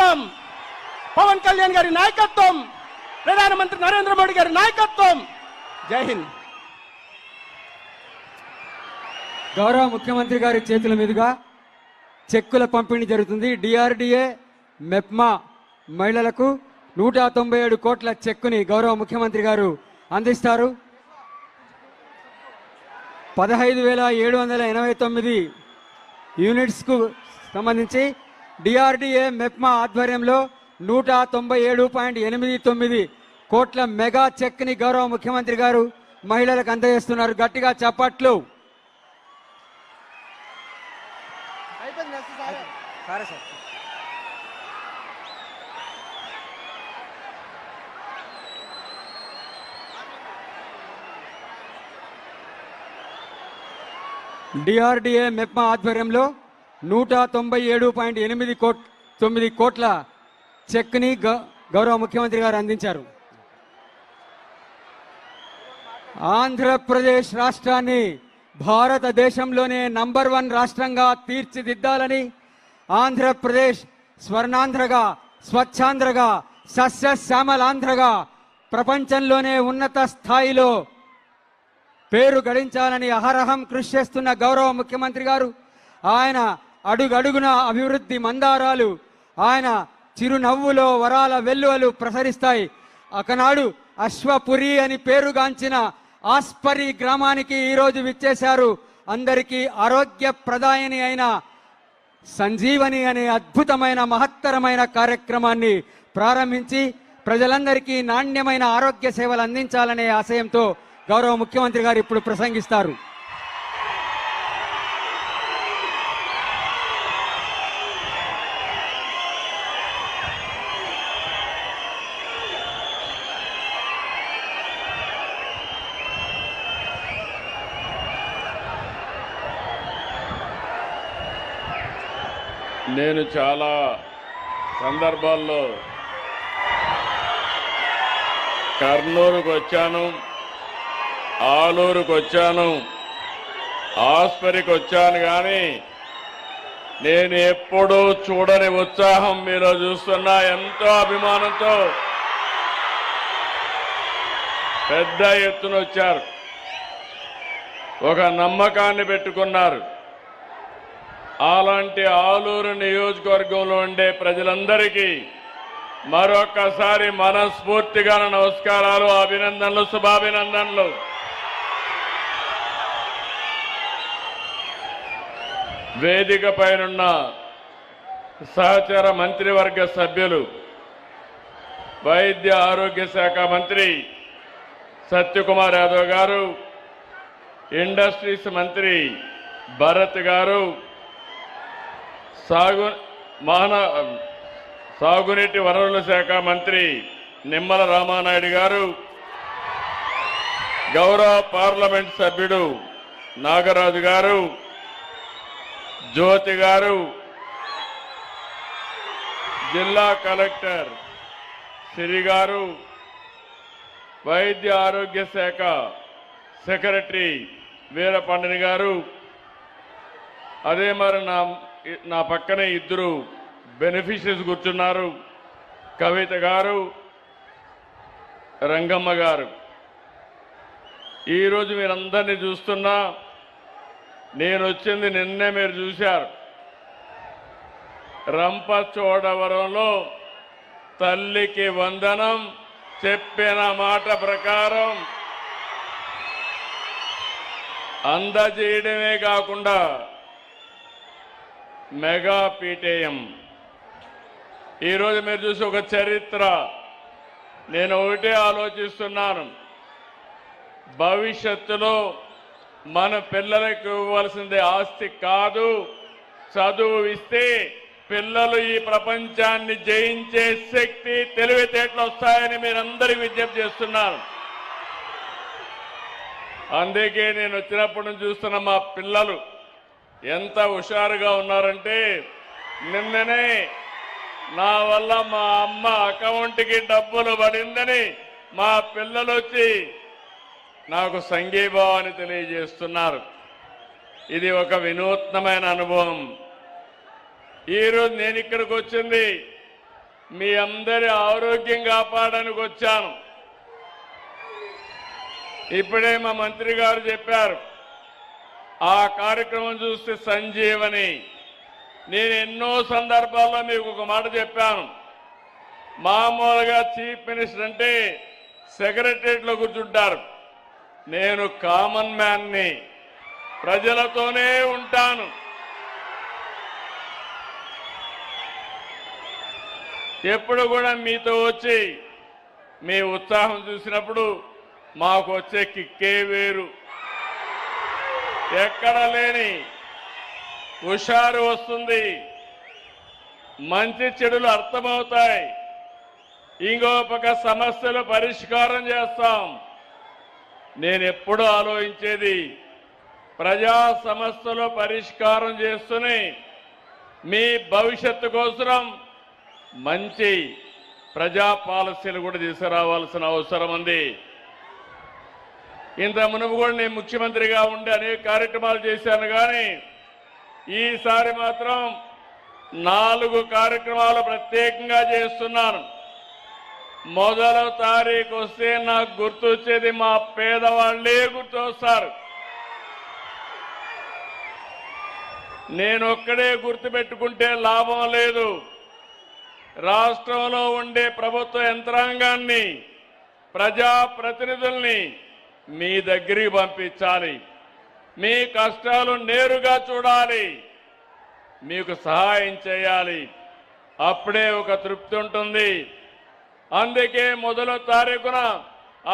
నాయకత్వం, పవన్ కళ్యాణ్ గారి నాయకత్వం, ప్రధానమంత్రి నరేంద్ర మోడీ గారి నాయకత్వం. జై హింద్. గౌరవ ముఖ్యమంత్రి గారి చేతుల మీదుగా చెక్కుల పంపిణీ జరుగుతుంది. డిఆర్డిఏ మెప్మా మహిళలకు 197 కోట్ల చెక్కుని గౌరవ ముఖ్యమంత్రి గారు అందిస్తారు. 15,789 యూనిట్స్కు సంబంధించి డిఆర్డిఏ మెప్మా ఆధ్వర్యంలో 197.89 కోట్ల మెగా చెక్ని గౌరవ ముఖ్యమంత్రి గారు మహిళలకు అందజేస్తున్నారు. గట్టిగా చప్పట్లు. డిఆర్డిఏ మెప్మా ఆధ్వర్యంలో 197.89 కోట్ల చెక్ని గౌరవ ముఖ్యమంత్రి గారు అందించారు. ఆంధ్రప్రదేశ్ రాష్ట్రాన్ని భారతదేశంలోనే నంబర్ 1 రాష్ట్రంగా తీర్చిదిద్దాలని, ఆంధ్రప్రదేశ్ స్వర్ణాంధ్రగా, స్వచ్ఛాంధ్రగా, సస్యశ్యామలాంధ్రగా ప్రపంచంలోనే ఉన్నత స్థాయిలో పేరు గడించాలని అహరహం కృషి చేస్తున్న గౌరవ ముఖ్యమంత్రి గారు, ఆయన అడుగడుగున అభివృద్ధి మందారాలు, ఆయన చిరునవ్వులో వరాల వెల్లువలు ప్రసరిస్తాయి. ఒకనాడు అశ్వపురి అని పేరుగాంచిన ఆస్పరి గ్రామానికి ఈరోజు విచ్చేశారు. అందరికీ ఆరోగ్య ప్రదాయని అయిన సంజీవని అనే అద్భుతమైన మహత్తరమైన కార్యక్రమాన్ని ప్రారంభించి ప్రజలందరికీ నాణ్యమైన ఆరోగ్య సేవలు అందించాలనే ఆశయంతో గౌరవ ముఖ్యమంత్రి గారు ఇప్పుడు ప్రసంగిస్తారు. నేను చాలా సందర్భాల్లో కర్నూలుకు వచ్చాను, ఆలూరుకు వచ్చాను, ఆస్పరికి వచ్చాను. కానీ నేను ఎప్పుడూ చూడని ఉత్సాహం మీలో చూస్తున్నా. ఎంతో అభిమానంతో పెద్ద ఎత్తున వచ్చారు, ఒక నమ్మకాన్ని పెట్టుకున్నారు. అలాంటి ఆలూరు నియోజకవర్గంలో ఉండే ప్రజలందరికీ మరొక్కసారి మనస్ఫూర్తిగా నమస్కారాలు, అభినందనలు, శుభాభినందనలు. వేదిక పైనున్న సహచర మంత్రివర్గ సభ్యులు, వైద్య ఆరోగ్య శాఖ మంత్రి సత్యకుమార్ యాదవ్ గారు, ఇండస్ట్రీస్ మంత్రి భరత్ గారు, సాగునీటి వనరుల శాఖ మంత్రి నిమ్మల రామానాయుడు గారు, గౌరవ పార్లమెంట్ సభ్యుడు నాగరాజు గారు, జ్యోతి గారు, జిల్లా కలెక్టర్ సిరి గారు, వైద్య ఆరోగ్య శాఖ సెక్రటరీ వీరపండిని గారు, అదే మరి నా పక్కనే ఇద్దరు బెనిఫిషరీస్ కూర్చున్నారు, కవిత గారు, రంగమ్మ గారు. ఈరోజు మీరందరినీ చూస్తున్నా. నేను వచ్చింది నిన్నే మీరు చూశారు. రంపచోడవరంలో తల్లికి వందనం చెప్పిన మాట ప్రకారం అందజేయడమే కాకుండా మెగా పీటీఎం ఈరోజు మీరు చూసి ఒక చరిత్ర. నేను ఒకటే ఆలోచిస్తున్నాను, భవిష్యత్తులో మన పిల్లలకు ఇవ్వాల్సిందే ఆస్తి కాదు, చదువు ఇస్తే పిల్లలు ఈ ప్రపంచాన్ని జయించే శక్తి, తెలివితేటలు వస్తాయని మీరందరికీ విజ్ఞప్తి చేస్తున్నాను. అందుకే నేను వచ్చినప్పటి నుంచి చూస్తున్న మా పిల్లలు ఎంత హుషారుగా ఉన్నారంటే, నిన్ననే నా వల్ల మా అమ్మ అకౌంట్కి డబ్బులు పడిందని మా పిల్లలు వచ్చి నాకు సంఘీభావాన్ని తెలియజేస్తున్నారు. ఇది ఒక వినూత్నమైన అనుభవం. ఈరోజు నేను ఇక్కడికి వచ్చింది మీ అందరి ఆరోగ్యం కాపాడడానికి వచ్చాను. ఇప్పుడే మా మంత్రి గారు చెప్పారు, ఆ కార్యక్రమం చూస్తే సంజీవని. నేను ఎన్నో సందర్భాల్లో మీకు ఒక మాట చెప్పాను. మామూలుగా చీఫ్ మినిస్టర్ అంటే సెక్రటరియట్లో కూర్చుంటారు. నేను కామన్ మ్యాన్ని, ప్రజలతోనే ఉంటాను. ఎప్పుడు కూడా మీతో వచ్చి మీ ఉత్సాహం చూసినప్పుడు మాకు వచ్చే కిక్కే వేరు. ఎక్కడ లేని హుషారు వస్తుంది, మంచి చెడులు అర్థమవుతాయి. ఇంకో పక్క సమస్యలు పరిష్కారం చేస్తాం. నేను ఎప్పుడూ ఆలోచించేది, ప్రజా సమస్యలు పరిష్కారం చేస్తూనే మీ భవిష్యత్తు కోసం మంచి ప్రజా పాలసీలు కూడా తీసుకురావాల్సిన అవసరం ఉంది. ఇంత మునుపు కూడా నేను ముఖ్యమంత్రిగా ఉండి అనేక కార్యక్రమాలు చేశాను. కానీ ఈసారి మాత్రం 4 కార్యక్రమాలు ప్రత్యేకంగా చేస్తున్నాను. మొదల తారీఖు వస్తే నాకు గుర్తొచ్చేది మా పేదవాళ్లే గుర్తొస్తారు. నేను ఒక్కడే గుర్తుపెట్టుకుంటే లాభం లేదు. రాష్ట్రంలో ఉండే ప్రభుత్వ యంత్రాంగాన్ని, ప్రజాప్రతినిధుల్ని మీ దగ్గరికి పంపించాలి. మీ కష్టాలు నేరుగా చూడాలి, మీకు సహాయం చేయాలి. అప్పుడే ఒక తృప్తి ఉంటుంది. అందుకే మొదల తారీఖున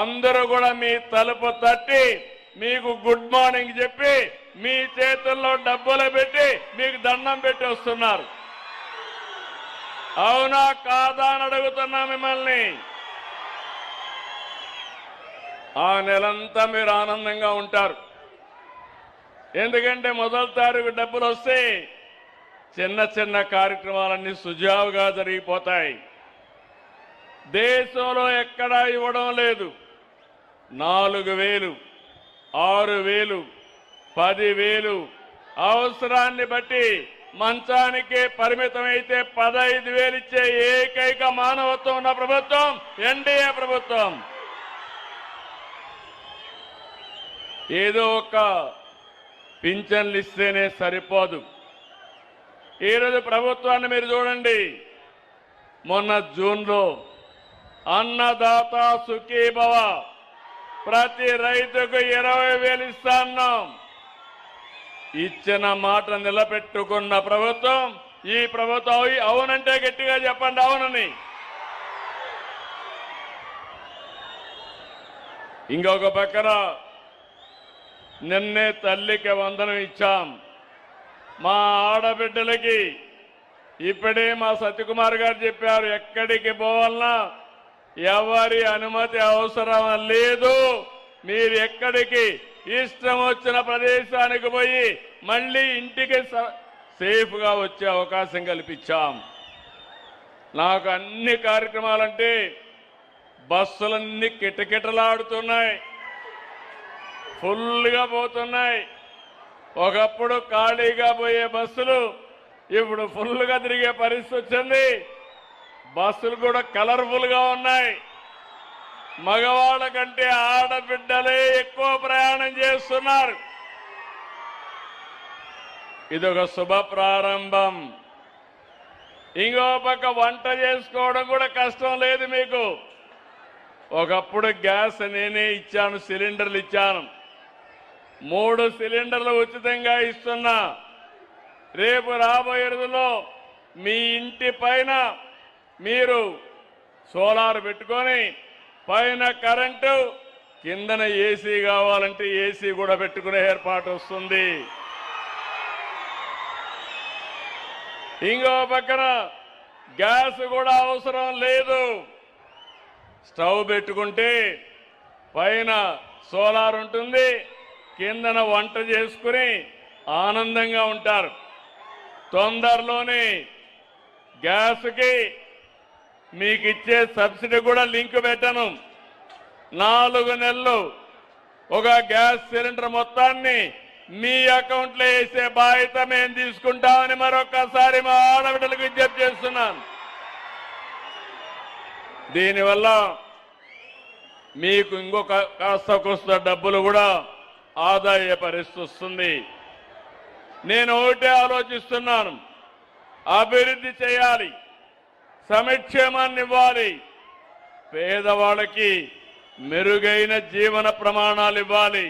అందరూ కూడా మీ తలుపు తట్టి మీకు గుడ్ మార్నింగ్ చెప్పి మీ చేతుల్లో డబ్బులు పెట్టి మీకు దండం పెట్టి వస్తున్నారు. అవునా కాదా అని అడుగుతున్నా మిమ్మల్ని. ఆ నెలంతా మీరు ఆనందంగా ఉంటారు. ఎందుకంటే మొదల తారీఖు డబ్బులు వస్తే చిన్న చిన్న కార్యక్రమాలన్నీ సుజావుగా జరిగిపోతాయి. దేశంలో ఎక్కడా ఇవ్వడం లేదు. 4,000, 6,000, 10,000 అవసరాన్ని బట్టి మంచానికే పరిమితమైతే 15,000 ఇచ్చే ఏకైక మానవత్వం ఉన్న ప్రభుత్వం ఎన్డీఏ ప్రభుత్వం. ఏదో ఒక పింఛన్లు ఇస్తేనే సరిపోదు. ఈరోజు ప్రభుత్వాన్ని మీరు చూడండి. మొన్న జూన్లో అన్నదాత సుఖీభవ, ప్రతి రైతుకు 20,000 ఇస్తా అన్నాం. ఇచ్చిన మాట నిలబెట్టుకున్న ప్రభుత్వం ఈ ప్రభుత్వం. అవునంటే గట్టిగా చెప్పండి అవునని. ఇంకొక పక్కన నిన్నే తల్లికి వందనం ఇచ్చాం. మా ఆడబిడ్డలకి ఇప్పుడే మా సత్యకుమార్ గారు చెప్పారు, ఎక్కడికి పోవాలన్నా ఎవరి అనుమతి అవసరం లేదు. మీరు ఎక్కడికి ఇష్టం వచ్చిన ప్రదేశానికి పోయి మళ్ళీ ఇంటికి సేఫ్గా వచ్చే అవకాశం కల్పించాం. నాకు అన్ని కార్యక్రమాలంటే బస్సులన్నీ కిటకిటలాడుతున్నాయి, ఫుల్గా పోతున్నాయి. ఒకప్పుడు ఖాళీగా పోయే బస్సులు ఇప్పుడు ఫుల్గా తిరిగే పరిస్థితి వచ్చింది. బస్సులు కూడా కలర్ఫుల్గా ఉన్నాయి. మగవాళ్ళ కంటే ఆడబిడ్డలే ఎక్కువ ప్రయాణం చేస్తున్నారు. ఇదొక శుభ ప్రారంభం. ఇంకో పక్క వంట చేసుకోవడం కూడా కష్టం లేదు మీకు. ఒకప్పుడు గ్యాస్ నేనే ఇచ్చాను, సిలిండర్లు ఇచ్చాను. 3 సిలిండర్లు ఉచితంగా ఇస్తున్నా. రేపు రాబోయే రోజుల్లో మీ ఇంటి పైన మీరు సోలార్ పెట్టుకొని పైన కరెంటు, కిందన ఏసీ కావాలంటే ఏసీ కూడా పెట్టుకునే ఏర్పాటు వస్తుంది. ఇంకో పక్కన గ్యాస్ కూడా అవసరం లేదు. స్టవ్ పెట్టుకుంటే పైన సోలార్ ఉంటుంది, కిందన వంట చేసుకుని ఆనందంగా ఉంటారు. తొందరలోనే గ్యాస్కి మీకు ఇచ్చే సబ్సిడీ కూడా లింక్ పెట్టను. 4 నెలలు ఒక గ్యాస్ సిలిండర్ మొత్తాన్ని మీ అకౌంట్లో వేసే బాధ్యత మేము తీసుకుంటామని మరొకసారి మా ఆడబిడ్డలకు విజ్ఞప్తి చేస్తున్నాను. దీనివల్ల మీకు ఇంకొక కాస్త కోస్త డబ్బులు కూడా ఆదా అయ్యే పరిస్థితి వస్తుంది. నేను ఒకటే ఆలోచిస్తున్నాను, అభివృద్ధి చేయాలి, సంక్షేమాన్ని ఇవ్వాలి, పేదవాళ్ళకి మెరుగైన జీవన ప్రమాణాలు ఇవ్వాలి.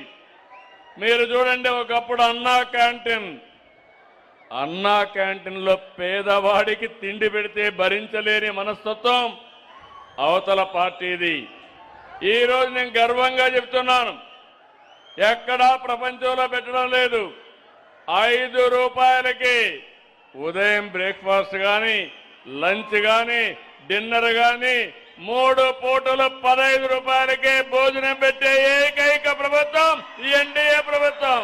మీరు చూడండి, ఒకప్పుడు అన్నా క్యాంటీన్లో పేదవాడికి తిండి పెడితే భరించలేని మనస్తత్వం అవతల పార్టీది. ఈరోజు నేను గర్వంగా చెప్తున్నాను, ఎక్కడా ప్రపంచంలో పెట్టడం లేదు. 5 రూపాయలకి ఉదయం బ్రేక్ఫాస్ట్ కానీ, లంచ్ కానీ, డిన్నర్ కానీ 3 పూటలు 15 రూపాయలకే భోజనం పెట్టే ఏకైక ప్రభుత్వం ఈ ఎన్డీఏ ప్రభుత్వం.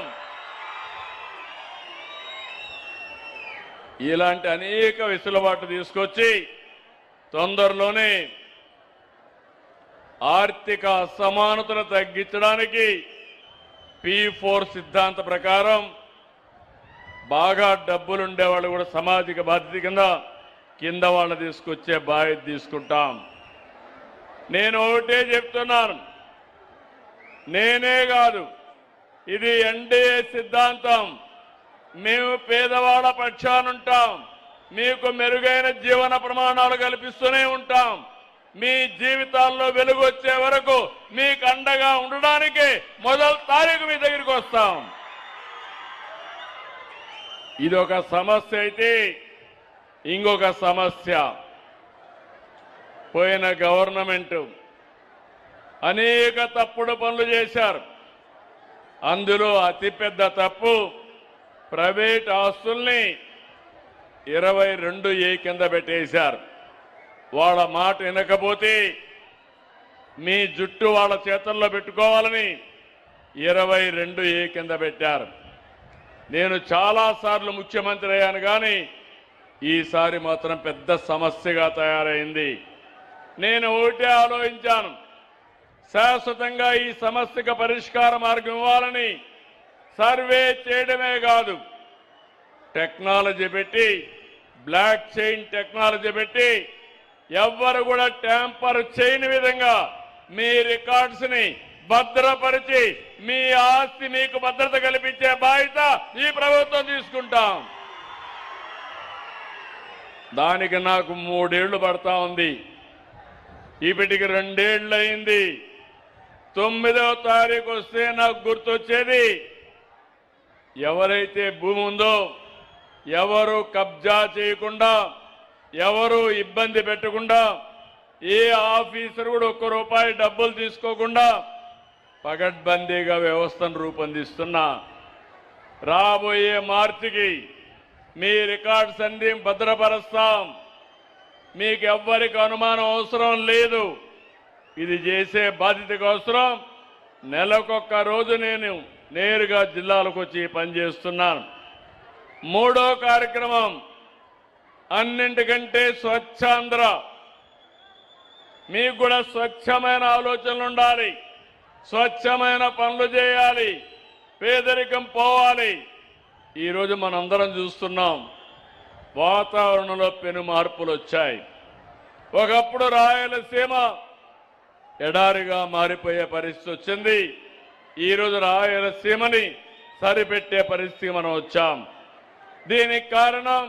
ఇలాంటి అనేక వెసులుబాటు తీసుకొచ్చి తొందరలోనే ఆర్థిక అసమానతలు తగ్గించడానికి P4 సిద్ధాంత ప్రకారం బాగా డబ్బులుండేవాళ్ళు కూడా సామాజిక బాధ్యత కింద వాళ్ళు తీసుకొచ్చే బాధ్యత తీసుకుంటాం. నేను ఒకటే చెప్తున్నాను, నేనే కాదు, ఇది ఎన్డీఏ సిద్ధాంతం. మేము పేదవాళ్ళ పక్షానుంటాం, మీకు మెరుగైన జీవన ప్రమాణాలు కల్పిస్తూనే ఉంటాం. మీ జీవితాల్లో వెలుగు వచ్చే వరకు మీకు అండగా ఉండడానికి మొదటి తారీఖు మీ దగ్గరికి వస్తాం. ఇది ఒక సమస్య అయితే ఇంకొక సమస్య, పోయిన గవర్నమెంట్ అనేక తప్పుడు పనులు చేశారు. అందులో అతిపెద్ద తప్పు ప్రైవేట్ ఆస్తుల్ని 22A కింద పెట్టేశారు. వాళ్ళ మాట వినకపోతే మీ జుట్టు వాళ్ళ చేతుల్లో పెట్టుకోవాలని 22A కింద పెట్టారు. నేను చాలాసార్లు ముఖ్యమంత్రి అయ్యాను, కానీ ఈసారి మాత్రం పెద్ద సమస్యగా తయారైంది. నేను ఒకటే ఆలోచించాను, శాశ్వతంగా ఈ సమస్యకు పరిష్కార మార్గం ఇవ్వాలని సర్వే చేయడమే కాదు, టెక్నాలజీ పెట్టి, బ్లాక్ చైన్ టెక్నాలజీ పెట్టి ఎవ్వరు కూడా ట్యాంపర్ చేయని విధంగా మీ రికార్డ్స్ ని భద్రపరిచి మీ ఆస్తి మీకు భద్రత కల్పించే బాధ్యత ఈ ప్రభుత్వం తీసుకుంటాం. దానికి నాకు 3 ఏళ్లు పడతా ఉంది. ఇప్పటికి 2 ఏళ్లు అయింది. 9వ తారీఖు వస్తే నాకు గుర్తొచ్చేది, ఎవరైతే భూమి ఉందో ఎవరు కబ్జా చేయకుండా, ఎవరు ఇబ్బంది పెట్టకుండా, ఏ ఆఫీసర్ కూడా ₹1 డబ్బులు తీసుకోకుండా పగడ్బందీగా వ్యవస్థను రూపొందిస్తున్నా. రాబోయే మార్చికి మీ రికార్డ్స్ అన్ని భద్రపరుస్తాం. మీకు ఎవ్వరికి అనుమానం అవసరం లేదు. ఇది చేసే బాధ్యత కోసం నెలకొక్క రోజు నేను నేరుగా జిల్లాలకు వచ్చి పనిచేస్తున్నాను. 3వ కార్యక్రమం అన్నింటికంటే స్వచ్ఛాంధ్ర. మీకు కూడా స్వచ్ఛమైన ఆలోచనలు ఉండాలి, స్వచ్ఛమైన పనులు చేయాలి, పేదరికం పోవాలి. ఈరోజు మనందరం చూస్తున్నాం, వాతావరణంలో పెను మార్పులు వచ్చాయి. ఒకప్పుడు రాయలసీమ ఎడారిగా మారిపోయే పరిస్థితి వచ్చింది. ఈరోజు రాయలసీమని సరిపెట్టే పరిస్థితి మనం వచ్చాం. దీనికి కారణం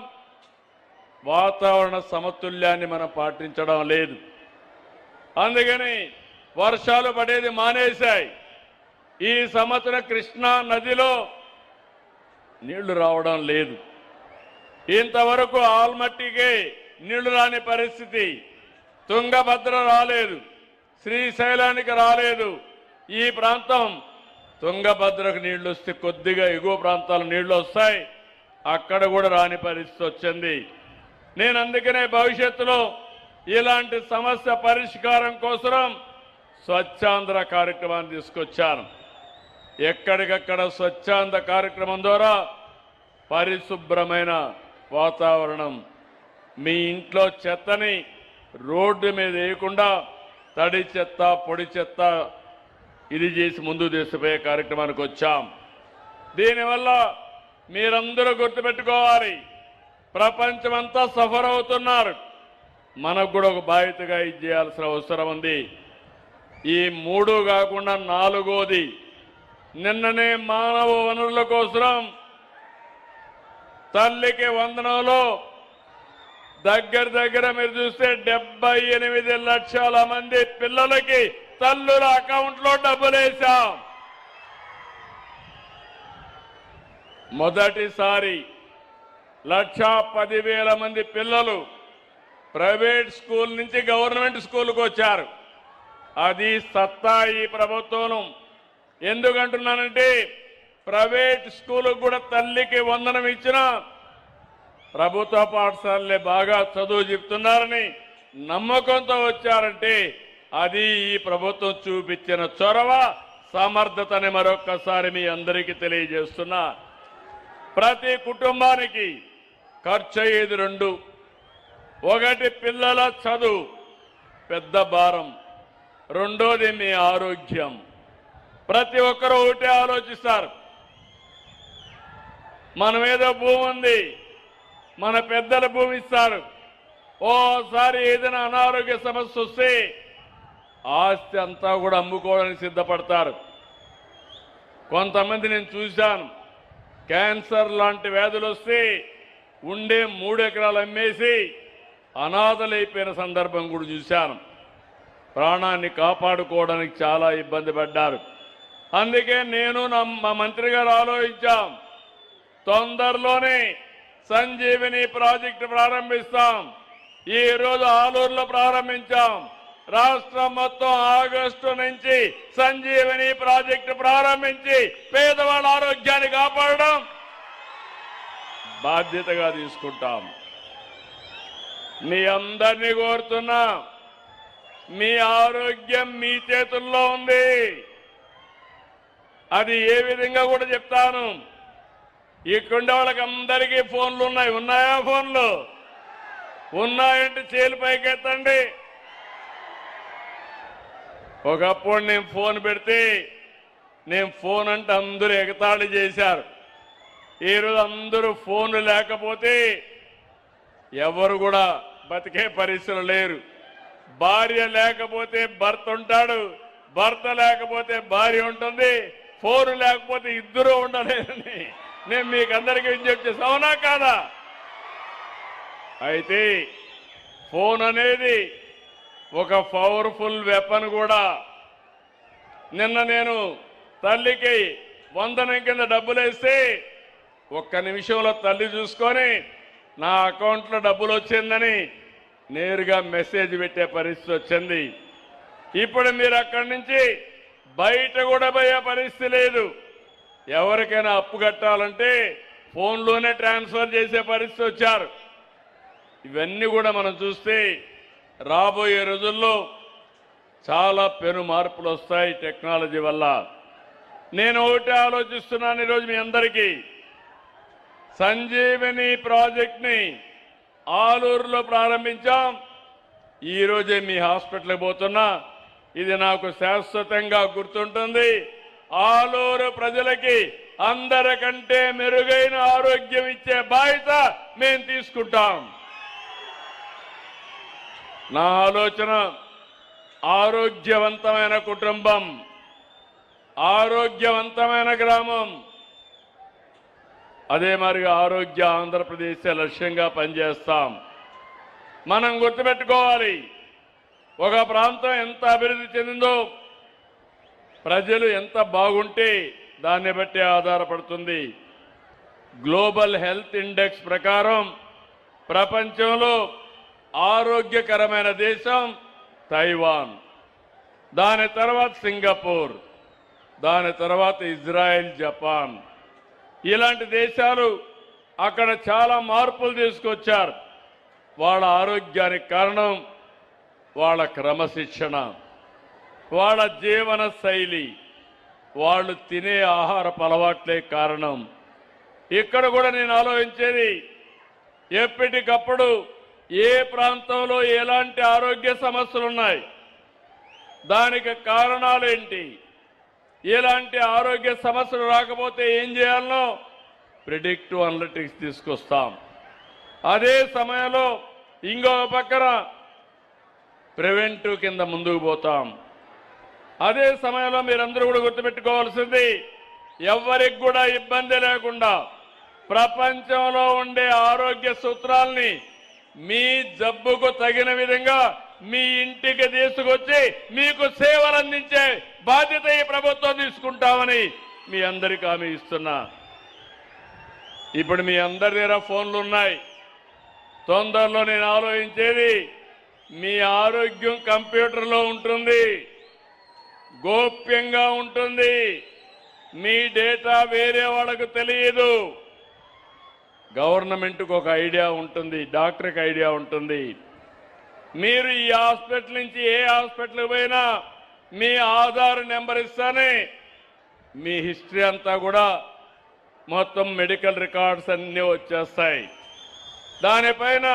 వాతావరణ సమతుల్యాన్ని మనం పాటించడం లేదు. అందుకని వర్షాలు పడేది మానేశాయి. ఈ సంవత్సరం కృష్ణా నదిలో నీళ్లు రావడం లేదు. ఇంతవరకు ఆల్మట్టికే నీళ్లు రాని పరిస్థితి. తుంగభద్ర రాలేదు, శ్రీశైలానికి రాలేదు. ఈ ప్రాంతం తుంగభద్రకు నీళ్లు వస్తే కొద్దిగా ఎగువ ప్రాంతాల నీళ్లు వస్తాయి, అక్కడ కూడా రాని పరిస్థితి వచ్చింది. నేను అందుకనే భవిష్యత్తులో ఇలాంటి సమస్య పరిష్కారం కోసం స్వచ్ఛాంధ్ర కార్యక్రమాన్ని తీసుకొచ్చాను. ఎక్కడికక్కడ స్వచ్ఛాంధ్ర కార్యక్రమం ద్వారా పరిశుభ్రమైన వాతావరణం, మీ ఇంట్లో చెత్తని రోడ్డు మీద వేయకుండా తడి చెత్త, పొడి చెత్త ఇది చేసి ముందుకు తీసుకుపోయే కార్యక్రమానికి వచ్చాం. దీనివల్ల మీరందరూ గుర్తుపెట్టుకోవాలి, ప్రపంచమంతా సఫర్ అవుతున్నారు. మనకు కూడా ఒక బాధ్యతగా ఇది చేయాల్సిన అవసరం ఉంది. ఈ 3 కాకుండా 4వది నిన్ననే మానవ వనరుల కోసం తల్లికి వందనంలో దగ్గర మీరు చూస్తే 78 లక్షల మంది పిల్లలకి తల్లుల అకౌంట్లో డబ్బులు వేశాం. మొదటిసారి 1,10,000 మంది పిల్లలు ప్రైవేట్ స్కూల్ నుంచి గవర్నమెంట్ స్కూల్కి వచ్చారు. అది సత్తా ఈ ప్రభుత్వం. ఎందుకంటున్నానంటే ప్రైవేట్ స్కూల్కి కూడా తల్లికి వందనం ఇచ్చిన ప్రభుత్వ పాఠశాలలే బాగా చదువు చెప్తున్నారని నమ్మకంతో వచ్చారంటే అది ఈ ప్రభుత్వం చూపించిన చొరవ, సమర్థతని మరొక్కసారి మీ అందరికీ తెలియజేస్తున్నా. ప్రతి కుటుంబానికి ఖర్చు అయ్యేది 2. ఒకటి పిల్లల చదువు పెద్ద భారం, రెండోది మీ ఆరోగ్యం. ప్రతి ఒక్కరూ ఒకటే ఆలోచిస్తారు. మనం ఏదో భూమి ఉంది, మన పెద్దల భూమి ఇస్తారు. ఓసారి ఏదైనా అనారోగ్య సమస్య వస్తే ఆస్తి అంతా కూడా అమ్ముకోవడానికి సిద్ధపడతారు. కొంతమంది నేను చూశాను, క్యాన్సర్ లాంటి వ్యాధులు వస్తే ఉండే 3 ఎకరాలు అమ్మేసి అనాథలైపోయిన సందర్భం కూడా చూశాను. ప్రాణాన్ని కాపాడుకోవడానికి చాలా ఇబ్బంది పడ్డారు. అందుకే నేను మా మంత్రి గారు ఆలోచించాం, తొందరలోనే సంజీవిని ప్రాజెక్టు ప్రారంభిస్తాం. ఈ రోజు ఆలూరులో ప్రారంభించాం. రాష్ట్రం మొత్తం ఆగస్టు నుంచి సంజీవిని ప్రాజెక్టు ప్రారంభించి పేదవాళ్ళ ఆరోగ్యాన్ని కాపాడడం బాధ్యతగా తీసుకుంటాం. మీ అందరినీ కోరుతున్నా, మీ ఆరోగ్యం మీ చేతుల్లో ఉంది. అది ఏ విధంగా కూడా చెప్తాను. ఇక్కడుండే వాళ్ళకి అందరికీ ఫోన్లు ఉన్నాయి. ఉన్నాయా ఫోన్లు? ఉన్నాయంటే చేలు పైకెత్తండి. ఒకప్పుడు నేను ఫోన్ పెడితే నేను ఫోన్ అంటే అందరూ ఎగతాళి చేశారు. ఈరోజు అందరూ ఫోన్లు లేకపోతే ఎవరు కూడా బతికే పరిస్థితులు లేరు. భార్య లేకపోతే భర్త ఉంటాడు, భర్త లేకపోతే భార్య ఉంటుంది, ఫోన్ లేకపోతే ఇద్దరు ఉండలేరని నేను మీకు అందరికీ విజ్ఞప్తి చేస్తాను. అవునా కాదా? అయితే ఫోన్ అనేది ఒక పవర్ఫుల్ వెపన్ కూడా. నిన్న నేను తల్లికి వందనం కింద డబ్బులు వేస్తే 1 నిమిషంలో తల్లి చూసుకొని నా అకౌంట్లో డబ్బులు వచ్చిందని నేరుగా మెసేజ్ పెట్టే పరిస్థితి వచ్చింది. ఇప్పుడు మీరు అక్కడి నుంచి బయట కూడా పోయే పరిస్థితి లేదు. ఎవరికైనా అప్పు కట్టాలంటే ఫోన్లోనే ట్రాన్స్ఫర్ చేసే పరిస్థితి వచ్చారు. ఇవన్నీ కూడా మనం చూస్తే రాబోయే రోజుల్లో చాలా పెను మార్పులు వస్తాయి టెక్నాలజీ వల్ల. నేను ఒకటే ఆలోచిస్తున్నాను ఈరోజు మీ అందరికీ. సంజీవిని ప్రాజెక్ట్ని ఆలూరులో ప్రారంభించాం. ఈరోజే మీ హాస్పిటల్కి పోతున్నా. ఇది నాకు శాశ్వతంగా గుర్తుంటుంది. ఆలూరు ప్రజలకి అందరికంటే మెరుగైన ఆరోగ్యం ఇచ్చే బాధ్యత మేము తీసుకుంటాం. నా ఆలోచన ఆరోగ్యవంతమైన కుటుంబం, ఆరోగ్యవంతమైన గ్రామం, అదే మరిగా ఆరోగ్య ఆంధ్రప్రదేశ్ లక్ష్యంగా పనిచేస్తాం. మనం గుర్తుపెట్టుకోవాలి, ఒక ప్రాంతం ఎంత అభివృద్ధి చెందిందో ప్రజలు ఎంత బాగుంటే దాన్ని బట్టి ఆధారపడుతుంది. గ్లోబల్ హెల్త్ ఇండెక్స్ ప్రకారం ప్రపంచంలో ఆరోగ్యకరమైన దేశం తైవాన్, దాని తర్వాత సింగపూర్, దాని తర్వాత ఇజ్రాయెల్, జపాన్. ఇలాంటి దేశాలు అక్కడ చాలా మార్పులు తీసుకొచ్చారు. వాళ్ళ ఆరోగ్యానికి కారణం వాళ్ళ క్రమశిక్షణ, వాళ్ళ జీవన శైలి, వాళ్ళు తినే ఆహారపు అలవాట్లే కారణం. ఇక్కడ కూడా నేను ఆలోచించేది, ఎప్పటికప్పుడు ఏ ప్రాంతంలో ఎలాంటి ఆరోగ్య సమస్యలు ఉన్నాయి, దానికి కారణాలేంటి, ఎలాంటి ఆరోగ్య సమస్యలు రాకపోతే ఏం చేయాలనో ప్రిడిక్టివ్ అనలిటిక్స్ తీసుకొస్తాం. అదే సమయంలో ఇంకో పక్కన ప్రివెంటివ్ కింద ముందుకు పోతాం. అదే సమయంలో మీరందరూ కూడా గుర్తుపెట్టుకోవాల్సింది, ఎవరికి కూడా ఇబ్బంది లేకుండా ప్రపంచంలో ఉండే ఆరోగ్య సూత్రాల్ని మీ జబ్బుకు తగిన విధంగా మీ ఇంటికి తీసుకొచ్చి మీకు సేవలు అందించే బాధ్యత ఈ ప్రభుత్వం తీసుకుంటామని మీ అందరికీ హామీ ఇస్తున్నా. ఇప్పుడు మీ అందరి దగ్గర ఫోన్లు ఉన్నాయి. తొందరలో నేను ఆలోచించేది, మీ ఆరోగ్యం కంప్యూటర్లో ఉంటుంది, గోప్యంగా ఉంటుంది. మీ డేటా వేరే వాళ్ళకు తెలియదు. గవర్నమెంట్కు ఒక ఐడియా ఉంటుంది, డాక్టర్కి ఐడియా ఉంటుంది. మీరు ఈ హాస్పిటల్ నుంచి ఏ హాస్పిటల్కి పోయినా మీ ఆధార్ నెంబర్ ఇస్తానే మీ హిస్టరీ అంతా కూడా మొత్తం మెడికల్ రికార్డ్స్ అన్నీ వచ్చేస్తాయి. దానిపైన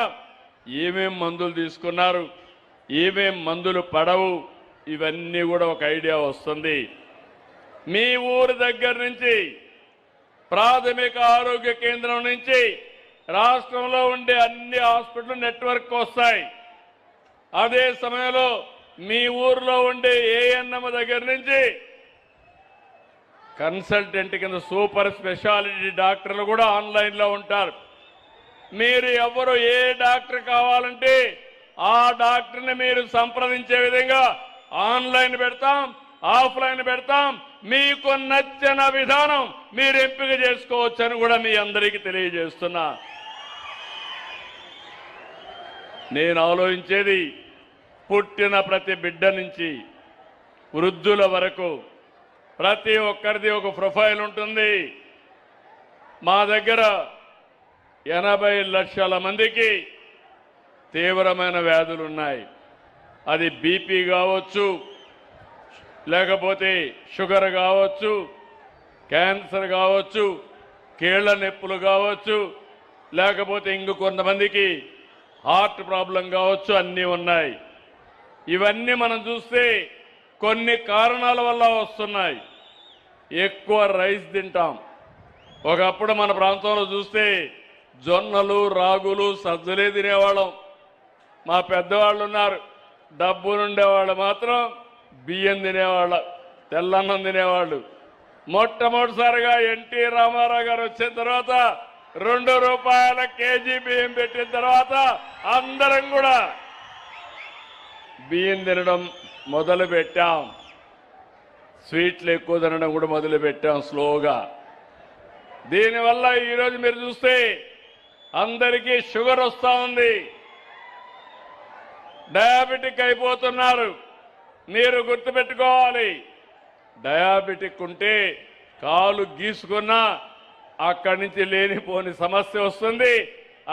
ఏమేం మందులు తీసుకున్నారు, ఏమేం మందులు పడవు, ఇవన్నీ కూడా ఒక ఐడియా వస్తుంది. మీ ఊరు దగ్గర నుంచి ప్రాథమిక ఆరోగ్య కేంద్రం నుంచి రాష్ట్రంలో ఉండే అన్ని హాస్పిటల్ నెట్వర్క్ వస్తాయి. అదే సమయంలో మీ ఊర్లో ఉండే ఏఎన్ఎం దగ్గర నుంచి కన్సల్టెంట్ కింద సూపర్ స్పెషాలిటీ డాక్టర్లు కూడా ఆన్లైన్లో ఉంటారు. మీరు ఎవరు ఏ డాక్టర్ కావాలంటే ఆ డాక్టర్ని మీరు సంప్రదించే విధంగా ఆన్లైన్ పెడతాం, ఆఫ్లైన్ పెడతాం. మీకు నచ్చిన విధానం మీరు ఎంపిక చేసుకోవచ్చని కూడా మీ అందరికీ తెలియజేస్తున్నా. నేను ఆలోచించేది, పుట్టిన ప్రతి బిడ్డ నుంచి వృద్ధుల వరకు ప్రతి ఒక్కరిది ఒక ప్రొఫైల్ ఉంటుంది. మా దగ్గర 80 లక్షల మందికి తీవ్రమైన వ్యాధులు ఉన్నాయి. అది బీపీ కావచ్చు, లేకపోతే షుగర్ కావచ్చు, క్యాన్సర్ కావచ్చు, కీళ్ల నొప్పులు కావచ్చు, లేకపోతే కొంతమందికి హార్ట్ ప్రాబ్లం కావచ్చు, అన్నీ ఉన్నాయి. ఇవన్నీ మనం చూస్తే కొన్ని కారణాల వల్ల వస్తున్నాయి. ఎక్కువ రైస్ తింటాం. ఒకప్పుడు మన ప్రాంతంలో చూస్తే జొన్నలు, రాగులు, సజ్జలే తినేవాళ్ళం. మా పెద్దవాళ్ళు ఉన్నారు, డబ్బులుండేవాళ్ళు మాత్రం బియ్యం తినేవాళ్ళు, తెల్లన్నం తినేవాళ్ళు. మొట్టమొదటిసారిగా ఎన్టీ రామారావు గారు వచ్చిన తర్వాత 2 రూపాయల కేజీ బియ్యం పెట్టిన తర్వాత అందరం కూడా బియ్యం తినడం మొదలు పెట్టాం. స్వీట్లు ఎక్కువ తినడం కూడా మొదలు పెట్టాం స్లోగా. దీనివల్ల ఈరోజు మీరు చూస్తే అందరికీ షుగర్ వస్తూ ఉంది, డయాబెటిక్ అయిపోతున్నారు. మీరు గుర్తుపెట్టుకోవాలి, డయాబెటిక్ ఉంటే కాలు గీసుకున్నా అక్కడి నుంచి లేనిపోని సమస్య వస్తుంది.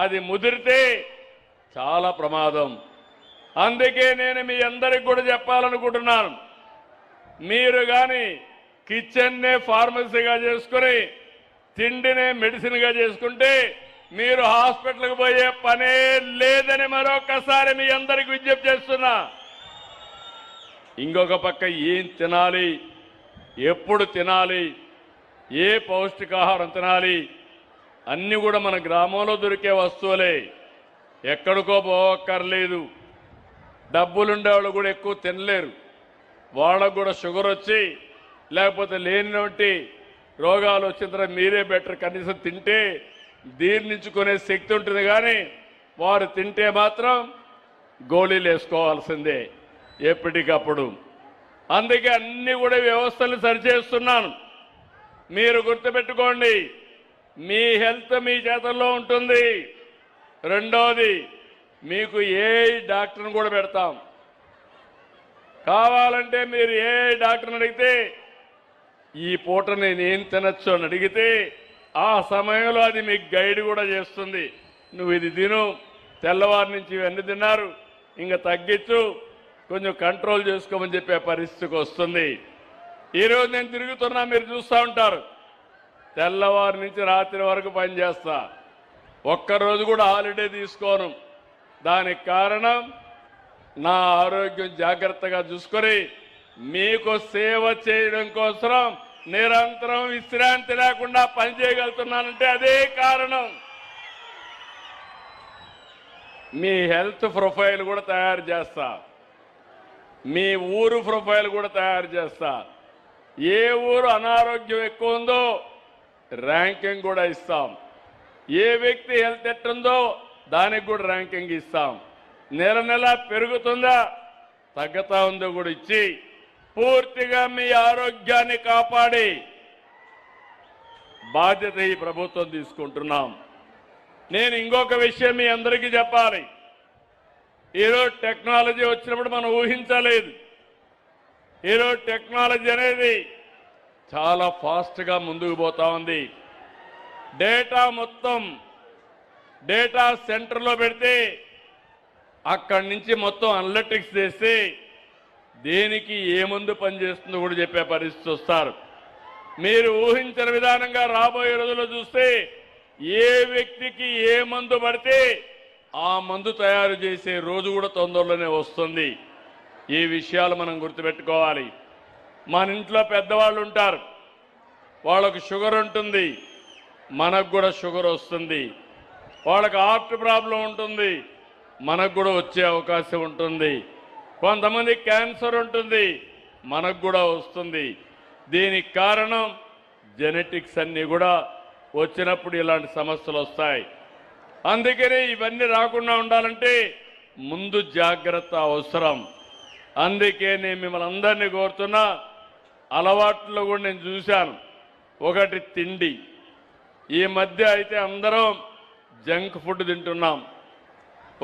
అది ముదిరితే చాలా ప్రమాదం. అందుకే నేను మీ అందరికి కూడా చెప్పాలనుకుంటున్నాను, మీరు కానీ కిచెన్నే ఫార్మసీగా చేసుకుని తిండినే మెడిసిన్గా చేసుకుంటే మీరు హాస్పిటల్కి పోయే పనే లేదని మరొకసారి మీ అందరికి విజ్ఞప్తి చేస్తున్నా. ఇంకొక పక్క ఏం తినాలి, ఎప్పుడు తినాలి, ఏ పౌష్టికాహారం తినాలి, అన్నీ కూడా మన గ్రామంలో దొరికే వస్తువులే, ఎక్కడికో పోవక్కర్లేదు. డబ్బులుండేవాళ్ళు కూడా ఎక్కువ తినలేరు. వాళ్ళకు కూడా షుగర్ వచ్చి లేకపోతే లేనివంటి రోగాలు వచ్చిన తర్వాత మీరే బెటర్, కనీసం తింటే జీర్ణించుకునే శక్తి ఉంటుంది. కానీ వారు తింటే మాత్రం గోళీలు వేసుకోవాల్సిందే ఎప్పటికప్పుడు. అందుకే అన్ని కూడా వ్యవస్థలు సరిచేస్తున్నాను. మీరు గుర్తుపెట్టుకోండి, మీ హెల్త్ మీ చేతుల్లో ఉంటుంది. రెండోది, మీకు ఏ డాక్టర్ని కూడా పెడతాం. కావాలంటే మీరు ఏ డాక్టర్ని అడిగితే ఈ పూట నేను ఏం తినచ్చు అని అడిగితే ఆ సమయంలో అది మీకు గైడ్ కూడా చేస్తుంది. నువ్వు ఇది తిను, తెల్లవారి నుంచి ఇవన్నీ తిన్నారు, ఇంకా తగ్గించు, కొంచెం కంట్రోల్ చేసుకోమని చెప్పే పరిస్థితికి వస్తుంది. ఈరోజు నేను తిరుగుతున్నా, మీరు చూస్తూ ఉంటారు. తెల్లవారి నుంచి రాత్రి వరకు పనిచేస్తా, ఒక్కరోజు కూడా హాలిడే తీసుకోను. దానికి కారణం నా ఆరోగ్యం జాగ్రత్తగా చూసుకొని మీకు సేవ చేయడం కోసం నిరంతరం విశ్రాంతి లేకుండా పనిచేయగలుగుతున్నానంటే అదే కారణం. మీ హెల్త్ ప్రొఫైల్ కూడా తయారు చేస్తా. మీ ఊరు ప్రొఫైల్ కూడా తయారు చేస్తా. ఏ ఊరు అనారోగ్యం ఎక్కువ ఉందో ర్యాంకింగ్ కూడా ఇస్తాం. ఏ వ్యక్తి హెల్త్ ఎట్టుందో దానికి కూడా ర్యాంకింగ్ ఇస్తాం. నెల నెల పెరుగుతుందా తగ్గుతా ఉందో కూడా ఇచ్చి పూర్తిగా మీ ఆరోగ్యాన్ని కాపాడి బాధ్యత ఈ ప్రభుత్వం తీసుకుంటున్నాం. నేను ఇంకొక విషయం మీ అందరికీ చెప్పాలి. ఈరోజు టెక్నాలజీ వచ్చినప్పుడు మనం ఊహించలేదు. ఈరోజు టెక్నాలజీ అనేది చాలా ఫాస్ట్గా ముందుకు పోతా ఉంది. డేటా మొత్తం డేటా సెంటర్లో పెడితే అక్కడి నుంచి మొత్తం అనలిటిక్స్ చేసి దేనికి ఏ మందు పనిచేస్తుందో కూడా చెప్పే పరిస్థితి వస్తారు. మీరు ఊహించిన విధానంగా రాబోయే రోజుల్లో చూస్తే ఏ వ్యక్తికి ఏ మందు పడితే ఆ మందు తయారు చేసే రోజు కూడా తొందరలోనే వస్తుంది. ఈ విషయాలు మనం గుర్తుపెట్టుకోవాలి. మన ఇంట్లో పెద్దవాళ్ళు ఉంటారు, వాళ్ళకు షుగర్ ఉంటుంది, మనకు కూడా షుగర్ వస్తుంది. వాళ్ళకి హార్ట్ ప్రాబ్లం ఉంటుంది, మనకు కూడా వచ్చే అవకాశం ఉంటుంది. కొంతమంది క్యాన్సర్ ఉంటుంది, మనకు కూడా వస్తుంది. దీనికి కారణం జెనెటిక్స్ అన్నీ కూడా వచ్చినప్పుడు ఇలాంటి సమస్యలు వస్తాయి. అందుకనే ఇవన్నీ రాకుండా ఉండాలంటే ముందు జాగ్రత్త అవసరం. అందుకే నేను మిమ్మల్ని అందరినీ కోరుతున్నా, అలవాట్లు కూడా నేను చూశాను. ఒకటి తిండి. ఈ మధ్య అయితే అందరం జంక్ ఫుడ్ తింటున్నాం.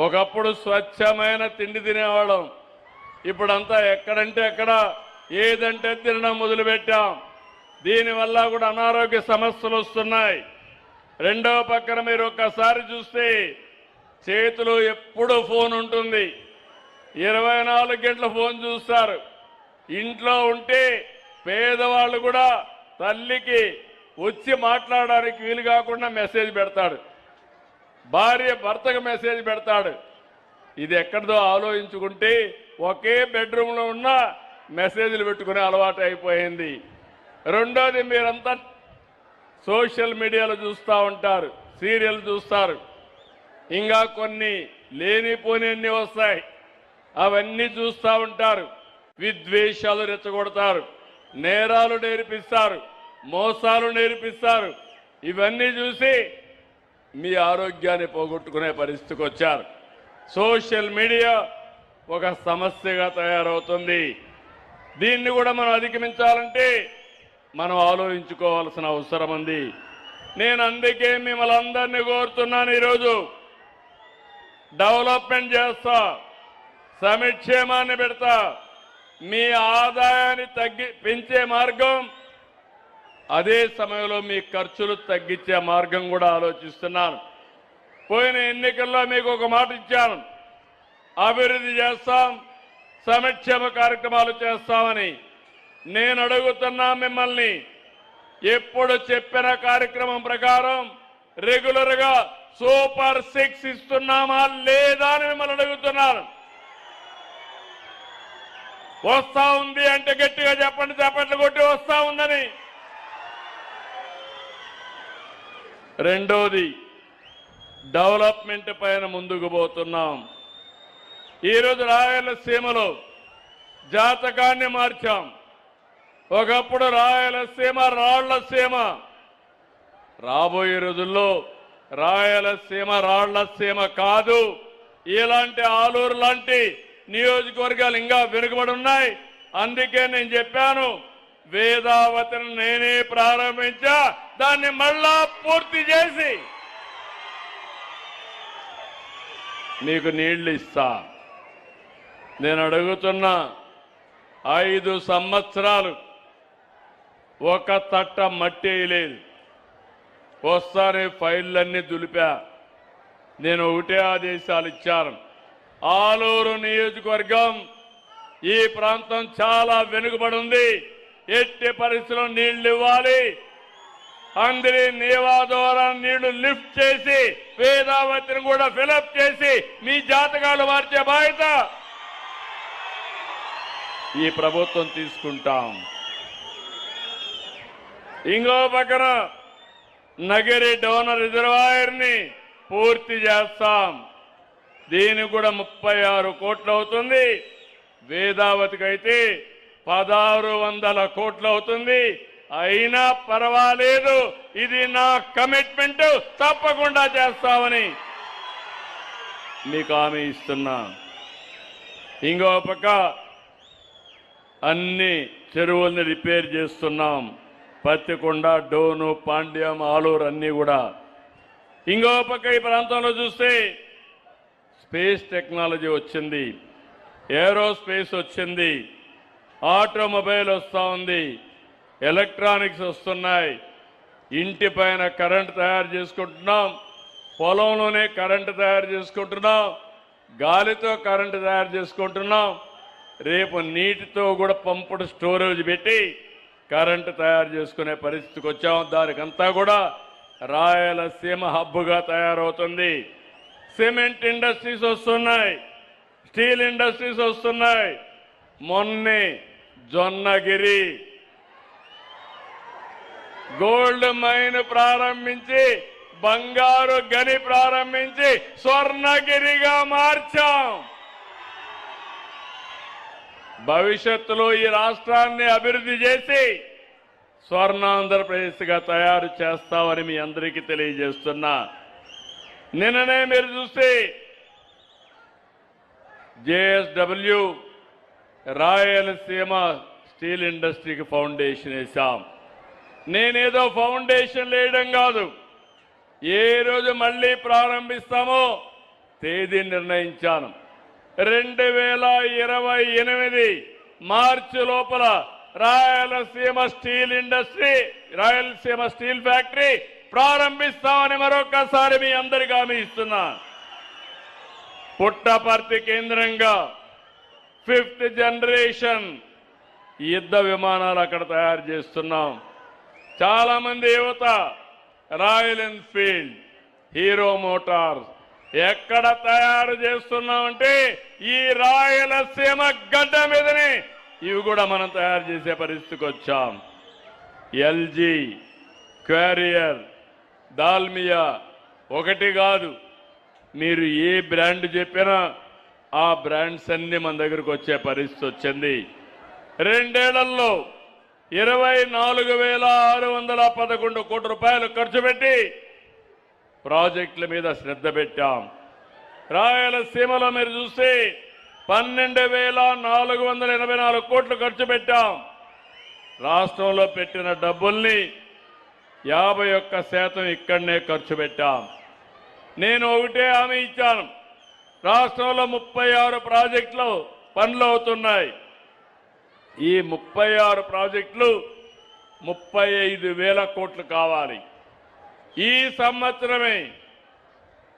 ఒకప్పుడు స్వచ్ఛమైన తిండి తినేవాళ్ళం. ఇప్పుడంతా ఎక్కడంటే ఎక్కడ ఏదంటే తినడం మొదలుపెట్టాం. దీనివల్ల కూడా అనారోగ్య సమస్యలు వస్తున్నాయి. రెండో పక్కన మీరు ఒక్కసారి చూస్తే చేతిలో ఎప్పుడూ ఫోన్ ఉంటుంది, 24 గంటల ఫోన్ చూస్తారు. ఇంట్లో ఉంటే పేదవాళ్ళు కూడా తల్లికి వచ్చి మాట్లాడడానికి వీలు కాకుండా మెసేజ్ పెడతాడు, భార్య భర్తకు మెసేజ్ పెడతాడు. ఇది ఎక్కడిదో ఆలోచించుకుంటే ఒకే బెడ్రూమ్లో ఉన్న మెసేజ్లు పెట్టుకునే అలవాటు అయిపోయింది. రెండోది, మీరంతా సోషల్ మీడియాలో చూస్తూ ఉంటారు, సీరియల్ చూస్తారు, ఇంకా కొన్ని లేనిపోని వస్తాయి, అవన్నీ చూస్తూ ఉంటారు. విద్వేషాలు రెచ్చగొడతారు, నేరాలు నేర్పిస్తారు, మోసాలు నేర్పిస్తారు. ఇవన్నీ చూసి మీ ఆరోగ్యాన్ని పోగొట్టుకునే పరిస్థితికి వచ్చారు. సోషల్ మీడియా ఒక సమస్యగా తయారవుతుంది. దీన్ని కూడా మనం అధిగమించాలంటే మనం ఆలోచించుకోవాల్సిన అవసరం ఉంది. నేను అందుకే మిమ్మల్ని అందరినీ కోరుతున్నాను, ఈరోజు డెవలప్మెంట్ చేస్తా, సంక్షేమాన్ని పెడతా, మీ ఆదాయాన్ని పెంచే మార్గం, అదే సమయంలో మీ ఖర్చులు తగ్గించే మార్గం కూడా ఆలోచిస్తున్నాను. పోయిన ఎన్నికల్లో మీకు ఒక మాట ఇచ్చాను, అభివృద్ధి చేస్తాం, సంక్షేమ కార్యక్రమాలు చేస్తామని. నేను అడుగుతున్నా మిమ్మల్ని, ఎప్పుడు చెప్పిన కార్యక్రమం ప్రకారం రెగ్యులర్గా సూపర్ 6 ఇస్తున్నామా లేదా అని మిమ్మల్ని అడుగుతున్నాను. వస్తా ఉంది అంటే గట్టిగా చెప్పండి, చప్పట్లు కొట్టి వస్తా ఉందని. రెండోది, డెవలప్మెంట్ పైన ముందుకు పోతున్నాం. ఈరోజు రాయలసీమలో జాతకాన్ని మార్చాం. ఒకప్పుడు రాయలసీమ రాళ్లసీమ, రాబోయే రోజుల్లో రాయలసీమ రాళ్లసీమ కాదు. ఇలాంటి ఆలూరు లాంటి నియోజకవర్గాలు ఇంకా వెనుకబడి ఉన్నాయి. అందుకే నేను చెప్పాను, వేదావతిని నేనే ప్రారంభించా, దాన్ని మళ్ళా పూర్తి చేసి మీకు నీళ్లు ఇస్తా. నేను అడుగుతున్నా, 5 సంవత్సరాలు ఒక తట్ట మట్టి వేయలేదు. వస్తానే ఫైళ్ళన్నీ దులిపా. నేను ఒకటే ఆదేశాలు ఇచ్చాను, ఆలూరు నియోజకవర్గం ఈ ప్రాంతం చాలా వెనుకబడి ఉంది, ఎట్టి పరిస్థితుల్లో నీళ్లు ఇవ్వాలి. అందరి నీవా ద్వారా నీళ్లు లిఫ్ట్ చేసి వేదావతిని కూడా ఫిలప్ చేసి మీ జాతకాలు మార్చే బాధ్యత ఈ ప్రభుత్వం తీసుకుంటాం. ఇంకో పక్కన నగిరి డోనర్ రిజర్వాయర్ని పూర్తి చేస్తాం. దీనికి కూడా 36 కోట్లు అవుతుంది. వేదావతికి అయితే 1600 కోట్లు అవుతుంది. అయినా పర్వాలేదు, ఇది నా కమిట్మెంట్, తప్పకుండా చేస్తామని మీకు హామీ ఇస్తున్నా. ఇంకో పక్క అన్ని చెరువుల్ని రిపేర్ చేస్తున్నాం. పత్తికొండ, డోను, పాండ్యం, ఆలూరు అన్నీ కూడా. ఇంకో పక్క ఈ ప్రాంతంలో చూస్తే స్పేస్ టెక్నాలజీ వచ్చింది, ఏరోస్పేస్ వచ్చింది, ఆటోమొబైల్ వస్తూ ఉంది, ఎలక్ట్రానిక్స్ వస్తున్నాయి. ఇంటి పైన కరెంట్ తయారు చేసుకుంటున్నాం, పొలంలోనే కరెంటు తయారు చేసుకుంటున్నాం, గాలితో కరెంటు తయారు చేసుకుంటున్నాం. రేపు నీటితో కూడా పంపుడు స్టోరేజ్ పెట్టి కరెంటు తయారు చేసుకునే పరిస్థితికి వచ్చాం. దానికంతా కూడా రాయలసీమ హబ్బుగా తయారవుతుంది. సిమెంట్ ఇండస్ట్రీస్ వస్తున్నాయి, స్టీల్ ఇండస్ట్రీస్ వస్తున్నాయి. మొన్నే జొన్నగిరి గోల్డ్ మైన్ ప్రారంభించి, బంగారు గని ప్రారంభించి స్వర్ణగిరిగా మార్చాం. భవిష్యత్తులో ఈ రాష్ట్రాన్ని అభివృద్ధి చేసి స్వర్ణాంధ్రప్రదేశ్గా తయారు చేస్తామని మీ అందరికీ తెలియజేస్తున్నా. నిన్ననే మీరు చూస్తే జేఎస్డబ్ల్యూ రాయలసీమ స్టీల్ ఇండస్ట్రీకి ఫౌండేషన్ వేశాం. నేనేదో ఫౌండేషన్ వేయడం కాదు, ఏ రోజు మళ్ళీ ప్రారంభిస్తామో తేదీ నిర్ణయించాను. 2028 మార్చి లోపల Rayalaseema steel industry, Rayalaseema steel factory ప్రారంభిస్తామని మరొకసారి మీ అందరికీ హామీ ఇస్తున్నా. పుట్టపర్తి కేంద్రంగా 5th జనరేషన్ యుద్ధ విమానాలు అక్కడ తయారు చేస్తున్నాం. చాలా మంది యువత రాయల్ ఎన్ఫీల్డ్, హీరో మోటార్స్ ఎక్కడ తయారు చేస్తున్నామంటే ఈ రాయలసీమ గడ్డ మీదనే ఇవి కూడా మనం తయారు చేసే పరిస్థితికి వచ్చాం. ఎల్జీ, క్వారియర్, దాల్మియా ఒకటి కాదు, మీరు ఏ బ్రాండ్ చెప్పినా ఆ బ్రాండ్స్ అన్ని మన దగ్గరకు వచ్చే పరిస్థితి వచ్చింది. 2 ఏళ్లలో 24,611 కోట్ల రూపాయలు ఖర్చు పెట్టి ప్రాజెక్టుల మీద శ్రద్ధ పెట్టాం. రాయలసీమలో మీరు చూస్తే 12,484 కోట్లు ఖర్చు పెట్టాం. రాష్ట్రంలో పెట్టిన డబ్బుల్ని 51% ఇక్కడనే ఖర్చు పెట్టాం. నేను ఒకటే హామీ ఇచ్చాను, రాష్ట్రంలో 36 ప్రాజెక్టులు పనులు అవుతున్నాయి. ఈ 36 ప్రాజెక్టులు 35,000 కోట్లు కావాలి. ఈ సంవత్సరమే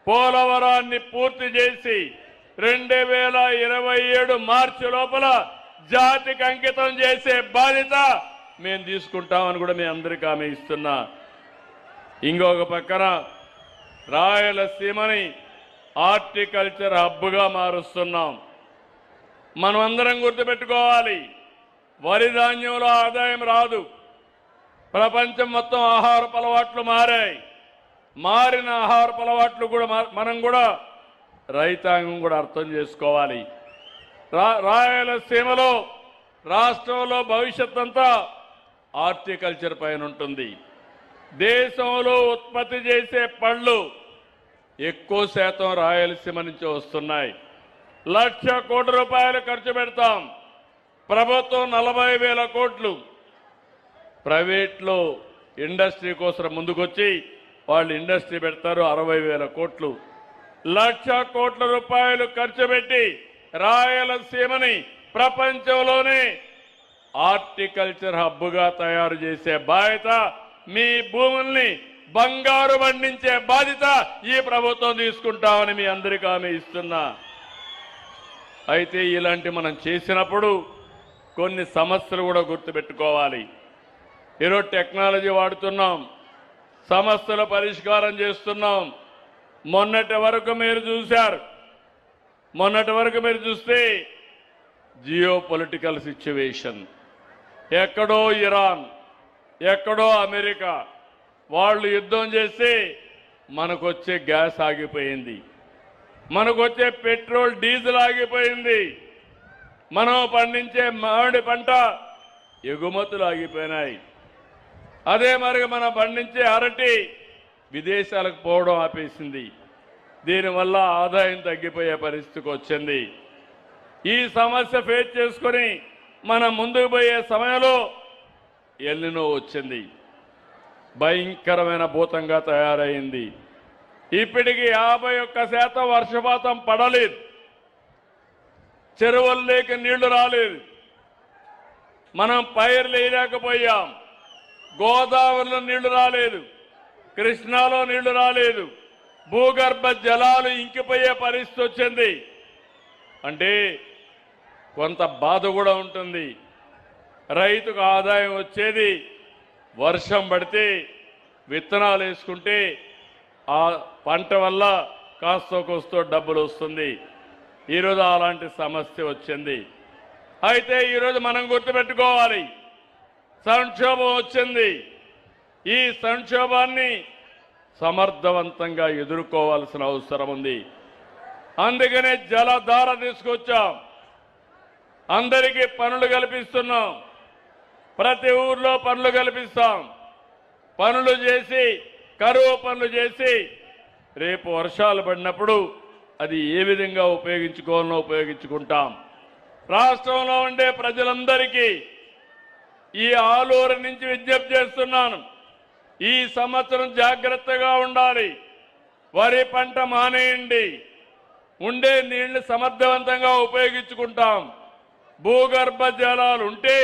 పోలవరాన్ని పూర్తి చేసి 2027 మార్చి లోపల జాతికి అంకితం చేసే బాధ్యత మేము తీసుకుంటామని కూడా మీ అందరికీ హామీ ఇస్తున్నా. ఇంకొక పక్కన రాయలసీమని హార్టికల్చర్ హబ్గా మారుస్తున్నాం. మనమందరం గుర్తుపెట్టుకోవాలి, వరి ధాన్యంలో ఆదాయం రాదు. ప్రపంచం మొత్తం ఆహారపు అలవాట్లు మారాయి. మారిన ఆహారపు అలవాట్లు కూడా మనం కూడా రైతాంగం కూడా అర్థం చేసుకోవాలి. రాయలసీమలో రాష్ట్రంలో భవిష్యత్ అంతా హార్టికల్చర్ పైన ఉంటుంది. దేశంలో ఉత్పత్తి చేసే పళ్ళు ఎక్కువ శాతం రాయలసీమ నుంచి వస్తున్నాయి. 1,00,000 కోట్ల రూపాయలు ఖర్చు పెడతాం. ప్రభుత్వం 40,000 కోట్లు, ప్రైవేట్లో ఇండస్ట్రీ కోసం ముందుకొచ్చి వాళ్ళు ఇండస్ట్రీ పెడతారు. 60,000 కోట్లు, 1,00,000 కోట్ల రూపాయలు ఖర్చు పెట్టి రాయలసీమని ప్రపంచంలోనే హార్టికల్చర్ హబ్గా తయారు చేసే బాధ్యత, మీ భూముల్ని బంగారు పండించే బాధ్యత ఈ ప్రభుత్వం తీసుకుంటామని మీ అందరికీ హామీ ఇస్తున్నా. అయితే ఇలాంటి మనం చేసినప్పుడు కొన్ని సమస్యలు కూడా గుర్తుపెట్టుకోవాలి. ఈరోజు టెక్నాలజీ వాడుతున్నాం, సమస్యల పరిష్కారం చేస్తున్నాం. మొన్నటి వరకు మీరు చూస్తే జియో పొలిటికల్ సిచ్యువేషన్, ఎక్కడో ఇరాన్, ఎక్కడో అమెరికా వాళ్ళు యుద్ధం చేసి మనకొచ్చే గ్యాస్ ఆగిపోయింది, మనకొచ్చే పెట్రోల్ డీజిల్ ఆగిపోయింది. మనం పండించే మామిడి పంట ఎగుమతులు ఆగిపోయినాయి. అదే మరి మనం పండించే అరటి విదేశాలకు పోవడం ఆపేసింది. దీనివల్ల ఆదాయం తగ్గిపోయే పరిస్థితికి వచ్చింది. ఈ సమస్య ఫేస్ చేసుకొని మనం ముందుకు పోయే సమయంలో ఎల్నినో వచ్చింది. భయంకరమైన భూతంగా తయారైంది. ఇప్పటికి 51% వర్షపాతం పడలేదు. చెరువుల్లోకి నీళ్లు రాలేదు. మనం పైర్లు వేయలేకపోయాం. గోదావరిలో నీళ్లు రాలేదు. కృష్ణాలో నీళ్లు రాలేదు. భూగర్భ జలాలు ఇంకిపోయే పరిస్థితి వచ్చింది. అంటే కొంత బాధ కూడా ఉంటుంది. రైతుకు ఆదాయం వచ్చేది వర్షం పడితే, విత్తనాలు వేసుకుంటే ఆ పంట వల్ల కాస్తో కోస్తో డబ్బులు వస్తుంది. ఈరోజు అలాంటి సమస్య వచ్చింది. అయితే ఈరోజు మనం గుర్తుపెట్టుకోవాలి, సంక్షోభం వచ్చింది. ఈ సంక్షోభాన్ని సమర్థవంతంగా ఎదుర్కోవాల్సిన అవసరం ఉంది. అందుకనే జలధార తీసుకొచ్చాం. అందరికీ పనులు కల్పిస్తున్నాం. ప్రతి ఊర్లో పనులు కల్పిస్తాం. పనులు చేసి, కరువు పనులు చేసి, రేపు వర్షాలు పడినప్పుడు అది ఏ విధంగా ఉపయోగించుకోవాలో ఉపయోగించుకుంటాం. రాష్ట్రంలో ఉండే ప్రజలందరికీ ఈ ఆలూరు నుంచి విజ్ఞప్తి చేస్తున్నాను. ఈ సంవత్సరం జాగ్రత్తగా ఉండాలి. వరి పంట మానేయండి. ఉండే నీళ్లు సమర్థవంతంగా ఉపయోగించుకుంటాం. భూగర్భ జలాలు ఉంటే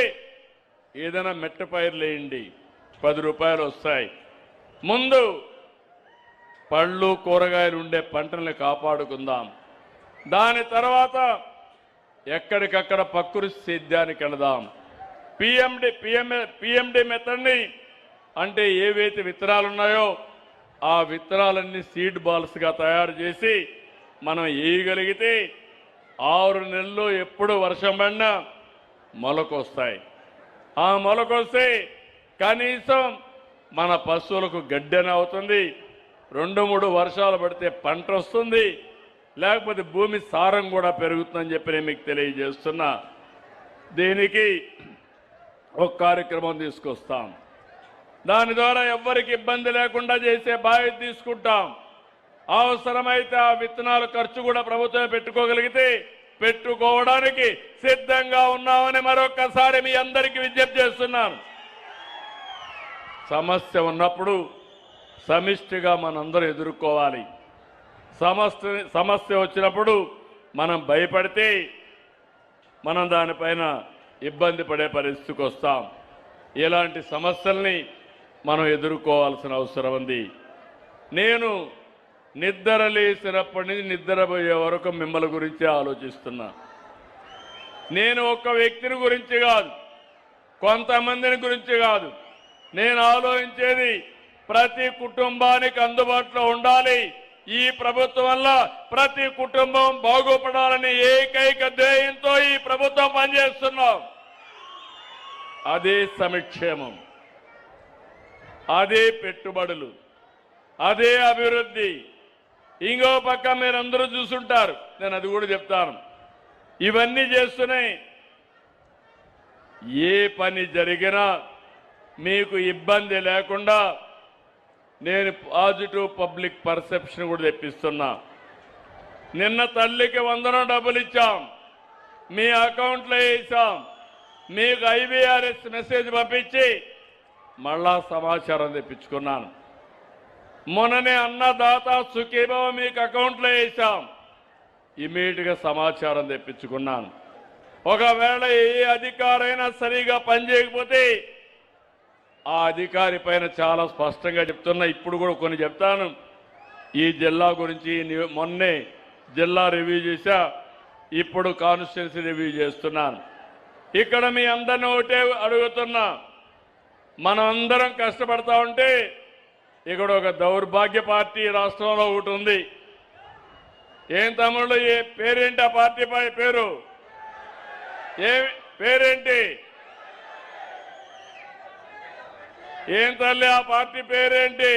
ఏదైనా మెట్ట పైర్లు వేయండి, 10 రూపాయలు వస్తాయి. ముందు పళ్ళు కూరగాయలు ఉండే పంటల్ని కాపాడుకుందాం. దాని తర్వాత ఎక్కడికక్కడ ప్రకృతి సేద్యానికి వెళదాం. పిఎండి మెథడ్ని, అంటే ఏవైతే విత్తనాలు ఉన్నాయో ఆ విత్తనాలన్నీ సీడ్ బాల్స్గా తయారు చేసి మనం వేయగలిగితే 6 నెలల్లో ఎప్పుడు వర్షం పడినా మొలకొస్తాయి. ఆ మొలకొస్తే కనీసం మన పశువులకు గడ్డెన అవుతుంది. 2-3 వర్షాలు పడితే పంట వస్తుంది. లేకపోతే భూమి సారం కూడా పెరుగుతుందని చెప్పి నేను మీకు తెలియజేస్తున్నా. దీనికి ఒక కార్యక్రమం తీసుకొస్తాం. దాని ద్వారా ఎవ్వరికి ఇబ్బంది లేకుండా చేసే బాధ్యత తీసుకుంటాం. అవసరమైతే ఆ విత్తనాలు ఖర్చు కూడా ప్రభుత్వం పెట్టుకోగలిగితే పెట్టుకోవడానికి సిద్ధంగా ఉన్నామని మరొక్కసారి మీ అందరికీ విజ్ఞప్తి చేస్తున్నాను. సమస్య ఉన్నప్పుడు సమిష్టిగా మనందరూ ఎదుర్కోవాలి. సమస్య వచ్చినప్పుడు మనం భయపడితే మనం దానిపైన ఇబ్బంది పడే పరిస్థితికి వస్తాం. ఇలాంటి సమస్యల్ని మనం ఎదుర్కోవాల్సిన అవసరం ఉంది. నేను నిద్ర లేచినప్పటి నుంచి నిద్రపోయే వరకు మిమ్మల్ని గురించి ఆలోచిస్తున్నా. నేను ఒక్క వ్యక్తిని గురించి కాదు, కొంతమందిని గురించి కాదు. నేను ఆలోచించేది ప్రతి కుటుంబానికి అందుబాటులో ఉండాలి. ఈ ప్రభుత్వం వల్ల ప్రతి కుటుంబం బాగుపడాలని ఏకైక ధ్యేయంతో ఈ ప్రభుత్వం పనిచేస్తున్నాం. అదే సంక్షేమం, అదే పెట్టుబడులు, అదే అభివృద్ధి. ఇంకో పక్క మీరందరూ చూసుంటారు, నేను అది కూడా చెప్తాను. ఇవన్నీ చేస్తున్నాయి. ఏ పని జరిగినా మీకు ఇబ్బంది లేకుండా నేను పాజిటివ్ పబ్లిక్ పర్సెప్షన్ కూడా తెప్పిస్తున్నా. నిన్న తల్లికి 100 డబ్బులు ఇచ్చాం, మీ అకౌంట్లో వేసాం. మీకు ఐవీఆర్ఎస్ మెసేజ్ పంపించి మళ్ళా సమాచారం తెప్పించుకున్నాను. మొన్ననే అన్నదాత సుఖీభవ మీకు అకౌంట్లో వేసాం, ఇమీడియట్గా సమాచారం తెప్పించుకున్నాను. ఒకవేళ ఏ అధికారైనా సరిగా పనిచేయకపోతే ఆ అధికారి పైన చాలా స్పష్టంగా చెప్తున్నా. ఇప్పుడు కూడా కొన్ని చెప్తాను. ఈ జిల్లా గురించి మొన్నే జిల్లా రివ్యూ చేశా, ఇప్పుడు కాన్స్టిట్యున్సీ రివ్యూ చేస్తున్నాను. ఇక్కడ మీ అందరిని ఒకటే అడుగుతున్నా, మనం అందరం కష్టపడతా ఉంటే ఇక్కడ ఒక దౌర్భాగ్య పార్టీ రాష్ట్రంలో ఒకటి ఉంది. ఏం తమ్ముళ్ళు, ఏ పేరేంటి ఆ పార్టీ పేరు? ఏ పేరేంటి? ఏం తల్లి ఆ పార్టీ పేరేంటి?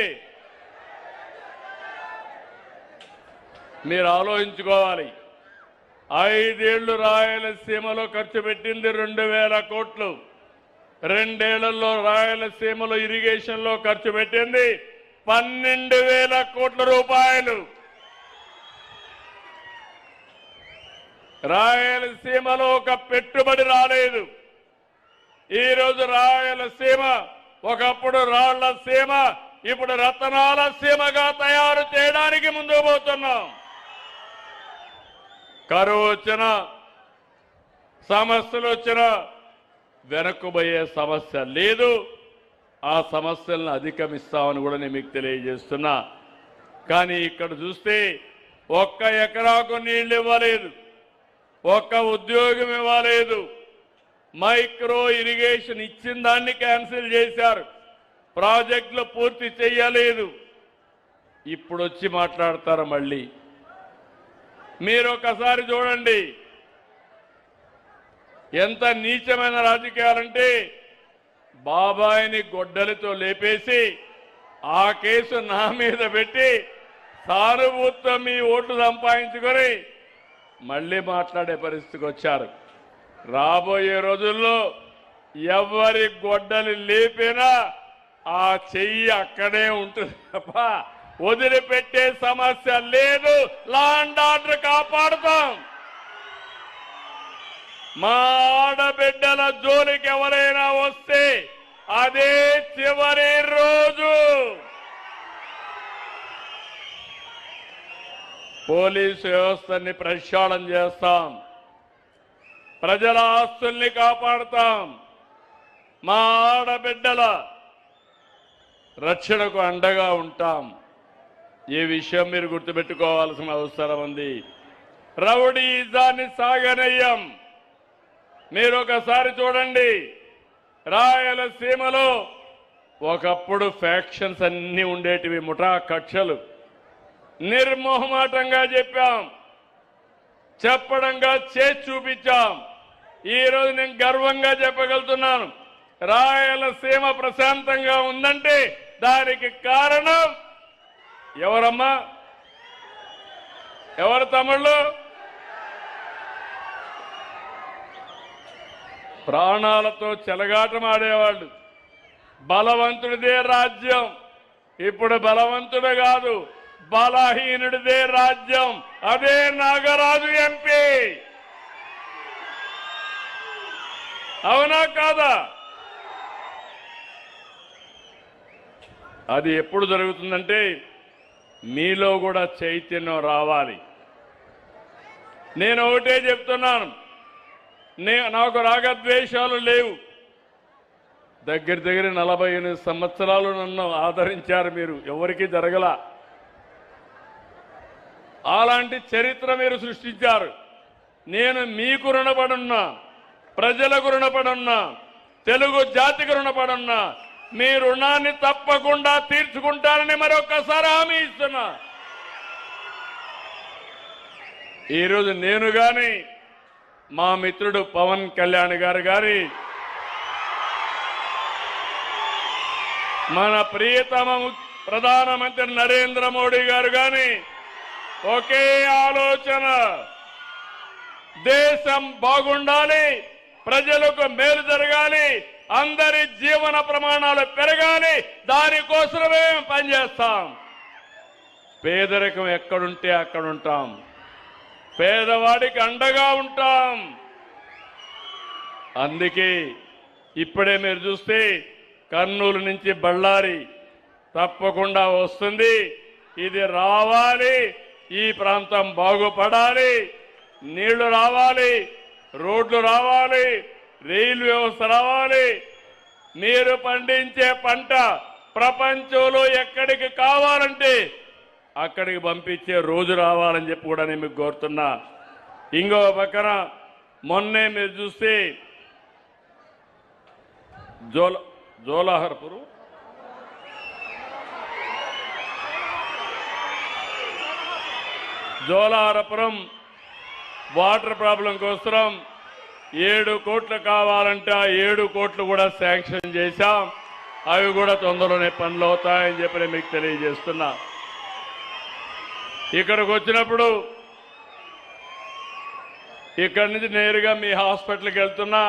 మీరు ఆలోచించుకోవాలి. 5 ఏళ్లు రాయలసీమలో ఖర్చు పెట్టింది 2000 కోట్లు. 2 ఏళ్లలో రాయలసీమలో ఇరిగేషన్ లో ఖర్చు పెట్టింది 12,000 కోట్ల రూపాయలు. రాయలసీమలో ఒక పెట్టుబడి రాలేదు. ఈరోజు రాయలసీమ ఒకప్పుడు రాళ్ల సీమ, ఇప్పుడు రతనాల సీమగా తయారు చేయడానికి ముందుకు పోతున్నాం. కరువు వచ్చినా, సమస్యలు వచ్చినా వెనక్కుపోయే సమస్య లేదు. ఆ సమస్యలను అధిగమిస్తామని కూడా నేను మీకు తెలియజేస్తున్నా. కానీ ఇక్కడ చూస్తే 1 ఎకరాకు నీళ్లు ఇవ్వలేదు, 1 ఉద్యోగం ఇవ్వలేదు. మైక్రో ఇరిగేషన్ ఇచ్చిన దాన్ని క్యాన్సిల్ చేశారు, ప్రాజెక్టులు పూర్తి చేయలేదు. ఇప్పుడు వచ్చి మాట్లాడతారు మళ్ళీ. మీరు ఒకసారి చూడండి ఎంత నీచమైన రాజకీయాలంటే, బాబాయిని గొడ్డలితో లేపేసి ఆ కేసు నా మీద పెట్టి సానుభూతితో మీ ఓట్లు సంపాదించుకొని మళ్ళీ మాట్లాడే పరిస్థితికి వచ్చారు. రాబోయే రోజుల్లో ఎవరి గొడ్డలి లేపినా ఆ చెయ్యి అక్కడే ఉంటుంది తప్ప వదిలిపెట్టే సమస్య లేదు. లా అండ్ ఆర్డర్ కాపాడుతాం. మా ఆడబిడ్డల జోలికి ఎవరైనా వస్తే అదే చివరి రోజు. పోలీసు వ్యవస్థని ప్రక్షాళన చేస్తాం, ప్రజల ఆస్తుల్ని కాపాడుతాం, మా ఆడబిడ్డల రక్షణకు అండగా ఉంటాం. ఈ విషయం మీరు గుర్తుపెట్టుకోవాల్సిన అవసరం ఉంది. రౌడీజాన్ని సాగనయ్యం. మీరు ఒకసారి చూడండి, రాయలసీమలో ఒకప్పుడు ఫ్యాక్షన్స్ అన్ని ఉండేటివి, ముఠా కక్షలు. నిర్మోహమాటంగా చెప్పాం, చెప్పడంగా చేసి చూపించాం. ఈరోజు నేను గర్వంగా చెప్పగలుగుతున్నాను, రాయలసీమ ప్రశాంతంగా ఉందంటే దానికి కారణం ఎవరమ్మా? ఎవరు తమ్ముళ్ళు? ప్రాణాలతో చెలగాటమాడేవాళ్ళు. బలవంతుడిదే రాజ్యం. ఇప్పుడు బలవంతుడు కాదు, బలహీనుడిదే రాజ్యం. అదే నాగరాజు ఎంపీ. అవునా కాదా? అది ఎప్పుడు జరుగుతుందంటే మీలో కూడా చైతన్యం రావాలి. నేను ఒకటే చెప్తున్నాను, నాకు రాగద్వేషాలు లేవు. దగ్గర 48 సంవత్సరాలు నన్ను ఆదరించారు మీరు, ఎవరికీ జరగల. అలాంటి చరిత్ర మీరు సృష్టించారు. నేను మీకు రుణపడున్నా, ప్రజలకు రుణపడున్నా, తెలుగు జాతికి రుణపడున్నా. మీ రుణాన్ని తప్పకుండా తీర్చుకుంటారని మరొకసారి హామీ ఇస్తున్నా. ఈరోజు నేను గాని, మా మిత్రుడు పవన్ కళ్యాణ్ గారు గాని, మన ప్రియతమ ప్రధానమంత్రి నరేంద్ర మోడీ గారు గాని ఒకే ఆలోచన, దేశం బాగుండాలి, ప్రజలకు మేలు జరగాలి, అందరి జీవన ప్రమాణాలు పెరగాలి. దానికోసమే పనిచేస్తాం. పేదరికం ఎక్కడుంటే అక్కడ ఉంటాం, పేదవాడికి అండగా ఉంటాం. అందుకే ఇప్పుడే మీరు చూస్తే కర్నూలు నుంచి బళ్ళారి తప్పకుండా వస్తుంది. ఇది రావాలి, ఈ ప్రాంతం బాగుపడాలి, నీళ్లు రావాలి, రోడ్లు రావాలి, రైలు వ్యవస్థ రావాలి. మీరు పండించే పంట ప్రపంచంలో ఎక్కడికి కావాలంటే అక్కడికి పంపించే రోజు రావాలని చెప్పి కూడా నేను మీకు కోరుతున్నా. ఇంకో పక్కన మొన్నే మీరు చూస్తే జోలాహరపురం వాటర్ ప్రాబ్లం కోసం 7 కోట్లు కావాలంటే ఆ 7 కోట్లు కూడా శాంక్షన్ చేశాం. అవి కూడా తొందరలోనే పనులు అవుతాయని చెప్పి నేను మీకు తెలియజేస్తున్నా. ఇక్కడికి వచ్చినప్పుడు ఇక్కడి నుంచి నేరుగా మీ హాస్పిటల్కి వెళ్తున్నా.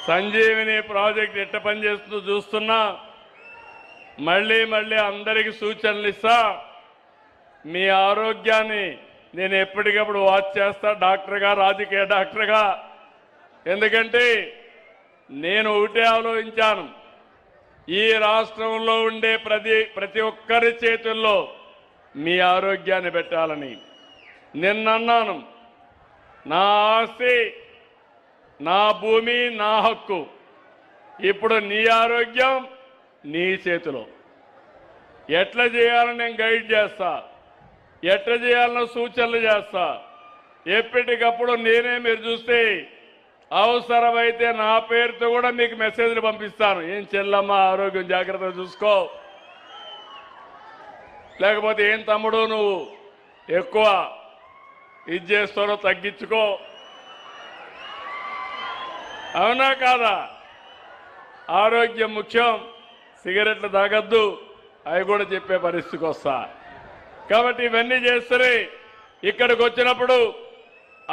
సంజీవిని ప్రాజెక్ట్ ఎట్ట పనిచేస్తుందో చూస్తున్నా. మళ్ళీ మళ్ళీ అందరికీ సూచనలు ఇస్తా. మీ ఆరోగ్యాన్ని నేను ఎప్పటికప్పుడు వాచ్ చేస్తా డాక్టర్గా, రాజకీయ డాక్టర్గా. ఎందుకంటే నేను ఒకటే ఆలోచించాను, ఈ రాష్ట్రంలో ఉండే ప్రతి ఒక్కరి చేతుల్లో మీ ఆరోగ్యాన్ని పెట్టాలని. నిన్నన్నాను, నా ఆస్తి, నా భూమి, నా హక్కు. ఇప్పుడు నీ ఆరోగ్యం నీ చేతిలో. ఎట్లా చేయాలని నేను గైడ్ చేస్తా, ఎట్లా చేయాలన్న సూచనలు చేస్తా. ఎప్పటికప్పుడు నేనే, మీరు చూస్తే అవసరమైతే నా పేరుతో కూడా మీకు మెసేజ్లు పంపిస్తాను. ఏం చెల్లమ్మ ఆరోగ్యం జాగ్రత్తగా చూసుకో, లేకపోతే ఏం తమ్ముడు నువ్వు ఎక్కువ ఇది చేస్తానో తగ్గించుకో. అవునా కాదా? ఆరోగ్యం ముఖ్యం. సిగరెట్లు తాగద్దు, అవి కూడా చెప్పే పరిస్థితికి వస్తా. కాబట్టి ఇవన్నీ చేస్తే ఇక్కడికి వచ్చినప్పుడు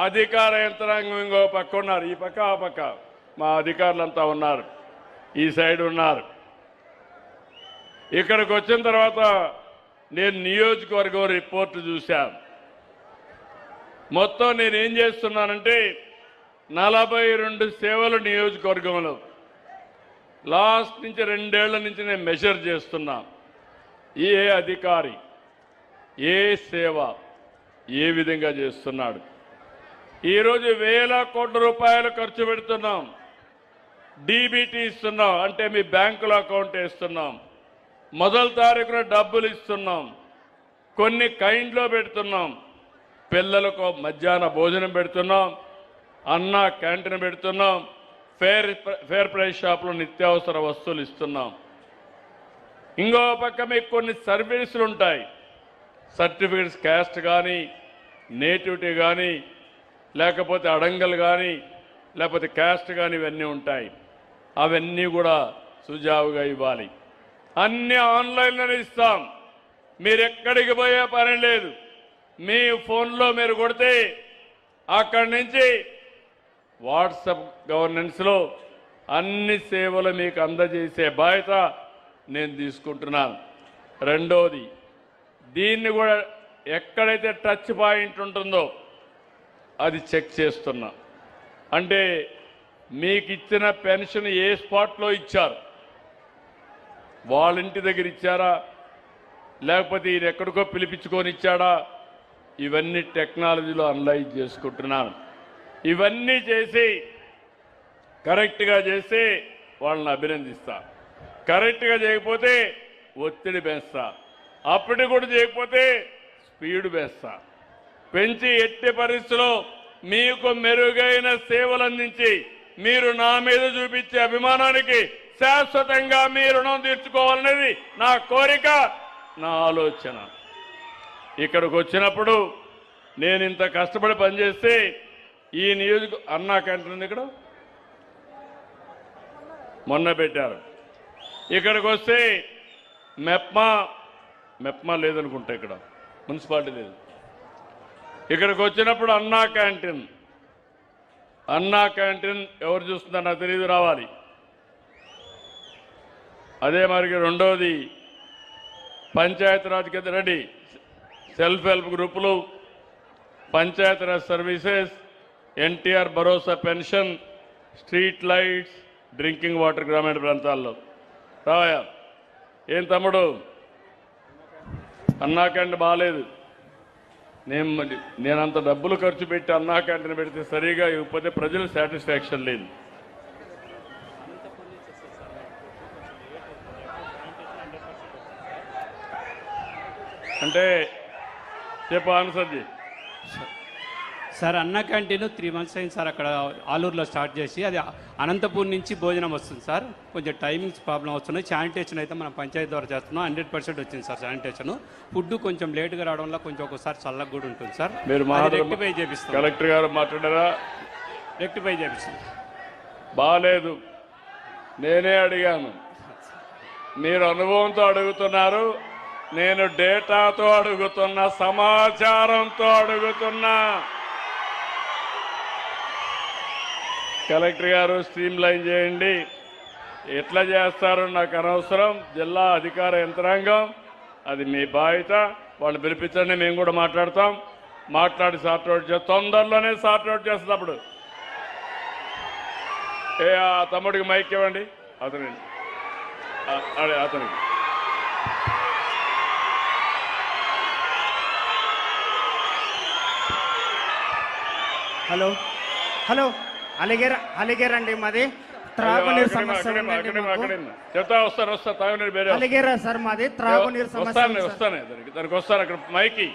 అధికార యంత్రాంగం ఇంకో పక్క ఉన్నారు, ఈ పక్క ఆ పక్క మా అధికారులంతా ఉన్నారు, ఈ సైడ్ ఉన్నారు. ఇక్కడికి వచ్చిన తర్వాత నేను నియోజకవర్గం రిపోర్టు చూశాను. మొత్తం నేనేం చేస్తున్నానంటే 42 సేవలు నియోజకవర్గంలో లాస్ట్ నుంచి 2 ఏళ్ల నుంచి నేను మెజర్ చేస్తున్నా. ఏ అధికారి ఏ సేవ ఏ విధంగా చేస్తున్నాడు. ఈరోజు వేల కోట్ల రూపాయలు ఖర్చు పెడుతున్నాం. డీబీటీ ఇస్తున్నాం, అంటే మీ బ్యాంకులో అకౌంట్ వేస్తున్నాం. మొదటి తారీఖున డబ్బులు ఇస్తున్నాం. కొన్ని కైండ్లో పెడుతున్నాం. పిల్లలకు మధ్యాహ్న భోజనం పెడుతున్నాం, అన్న క్యాంటీన్ పెడుతున్నాం, ఫేర్ ప్రైస్ షాప్లో నిత్యావసర వస్తువులు ఇస్తున్నాం. ఇంకో పక్క మీకు కొన్ని సర్వీసులు ఉంటాయి, సర్టిఫికెట్స్, క్యాస్ట్ కానీ, నేటివిటీ కానీ, లేకపోతే అడంగల్ కానీ, లేకపోతే క్యాస్ట్ కానీ, ఇవన్నీ ఉంటాయి. అవన్నీ కూడా సుజావుగా ఇవ్వాలి. అన్నీ ఆన్లైన్లోనే ఇస్తాం. మీరు ఎక్కడికి పోయే పని లేదు. మీ ఫోన్లో మీరు కొడితే అక్కడి నుంచి వాట్సాప్ గవర్నెన్స్లో అన్ని సేవలు మీకు అందజేసే బాధ్యత నేను తీసుకుంటున్నాను. రెండోది, దీన్ని కూడా ఎక్కడైతే టచ్ పాయింట్ ఉంటుందో అది చెక్ చేస్తున్నా. అంటే మీకు ఇచ్చిన పెన్షన్ ఏ స్పాట్లో ఇచ్చారు, వాళ్ళ ఇంటి దగ్గర ఇచ్చారా, లేకపోతే ఈయన ఎక్కడికో పిలిపించుకొని ఇచ్చాడా, ఇవన్నీ టెక్నాలజీలో అనలైజ్ చేసుకుంటున్నాను. ఇవన్నీ చేసి కరెక్ట్గా చేసి వాళ్ళని అభినందిస్తా. కరెక్ట్గా చేయకపోతే ఒత్తిడి పెంచుతా. అప్పటి కూడా చేయకపోతే స్పీడ్ పెంచుతా. పెంచి ఎట్టి పరిస్థితుల్లో మీకు మెరుగైన సేవలు అందించి మీరు నా మీద చూపించే అభిమానానికి శాశ్వతంగా మీ రుణం తీర్చుకోవాలనేది నా కోరిక, నా ఆలోచన. ఇక్కడికి వచ్చినప్పుడు నేను ఇంత కష్టపడి పనిచేస్తే ఈ అన్నా క్యాంటీన్ ఇక్కడ మొన్న పెట్టారు. ఇక్కడికి వస్తే మెప్మా లేదనుకుంటా, ఇక్కడ మున్సిపాలిటీ లేదు. ఇక్కడికి వచ్చినప్పుడు అన్నా క్యాంటీన్ ఎవరు చూస్తున్నారు నాకు తెలియదు, రావాలి. అదే మరి రెండోది పంచాయతీరాజ్ కింద రెడీ, సెల్ఫ్ హెల్ప్ గ్రూపులు, పంచాయతీరాజ్ సర్వీసెస్, ఎన్టీఆర్ భరోసా pension, street lights, drinking water గ్రామీణ ప్రాంతాల్లో రావయా. ఏం తమ్ముడు అన్నా క్యాంటీన్ బాగాలేదు, నేనంత డబ్బులు ఖర్చు పెట్టి అన్నా క్యాంటీన్ పెడితే సరిగా ఇవ్వకపోతే ప్రజలు సాటిస్ఫాక్షన్ లేదు. అంటే చెప్పు ఆన్సర్జీ. సార్ అన్న క్యాంటీన్ 3 months అయింది సార్, అక్కడ ఆలూరులో స్టార్ట్ చేసి. అది అనంతపూర్ నుంచి భోజనం వస్తుంది సార్. కొంచెం టైమింగ్స్ ప్రాబ్లం వస్తున్నాయి. శానిటేషన్ అయితే మనం పంచాయతీ ద్వారా చేస్తున్నాం. 100% వచ్చింది సార్ శానిటేషన్. ఫుడ్ కొంచెం లేట్గా రావడం వల్ల కొంచెం ఒకసారి చల్లగా కూడా ఉంటుంది సార్. మీరు రెక్టిఫై చేపిస్తాం. కలెక్టర్ గారు మాట్లాడారా? రెక్టిఫై చేపిస్తాం. బాగాలేదు, నేనే అడిగాను. మీరు అనుభవంతో అడుగుతున్నారు, నేను డేటాతో అడుగుతున్నా, సమాచారంతో అడుగుతున్నా. కలెక్టర్ గారు స్ట్రీమ్ లైన్ చేయండి. ఎట్లా చేస్తారో నాకు అనవసరం. జిల్లా అధికార యంత్రాంగం అది మీ బాధ్యత. వాళ్ళు పిలిపించండి, మేము కూడా మాట్లాడతాం. మాట్లాడి సార్ట్అవుట్ చేస్తాం. తొందరలోనే సార్ట్అవుట్ చేస్తున్నప్పుడు ఆ తమ్ముడికి మైక్ ఇవ్వండి. అతనికి హలో హలో అలిగేర్ అండి మాది త్రాగునీరు సమస్య ఉందండి మాకు. చెప్తా వస్తాను తాగునీరు వేరే అలిగేరా సార్ మాది త్రాగునీరు సమస్య వస్తాను దానికి వస్తాను. అక్కడ మైకి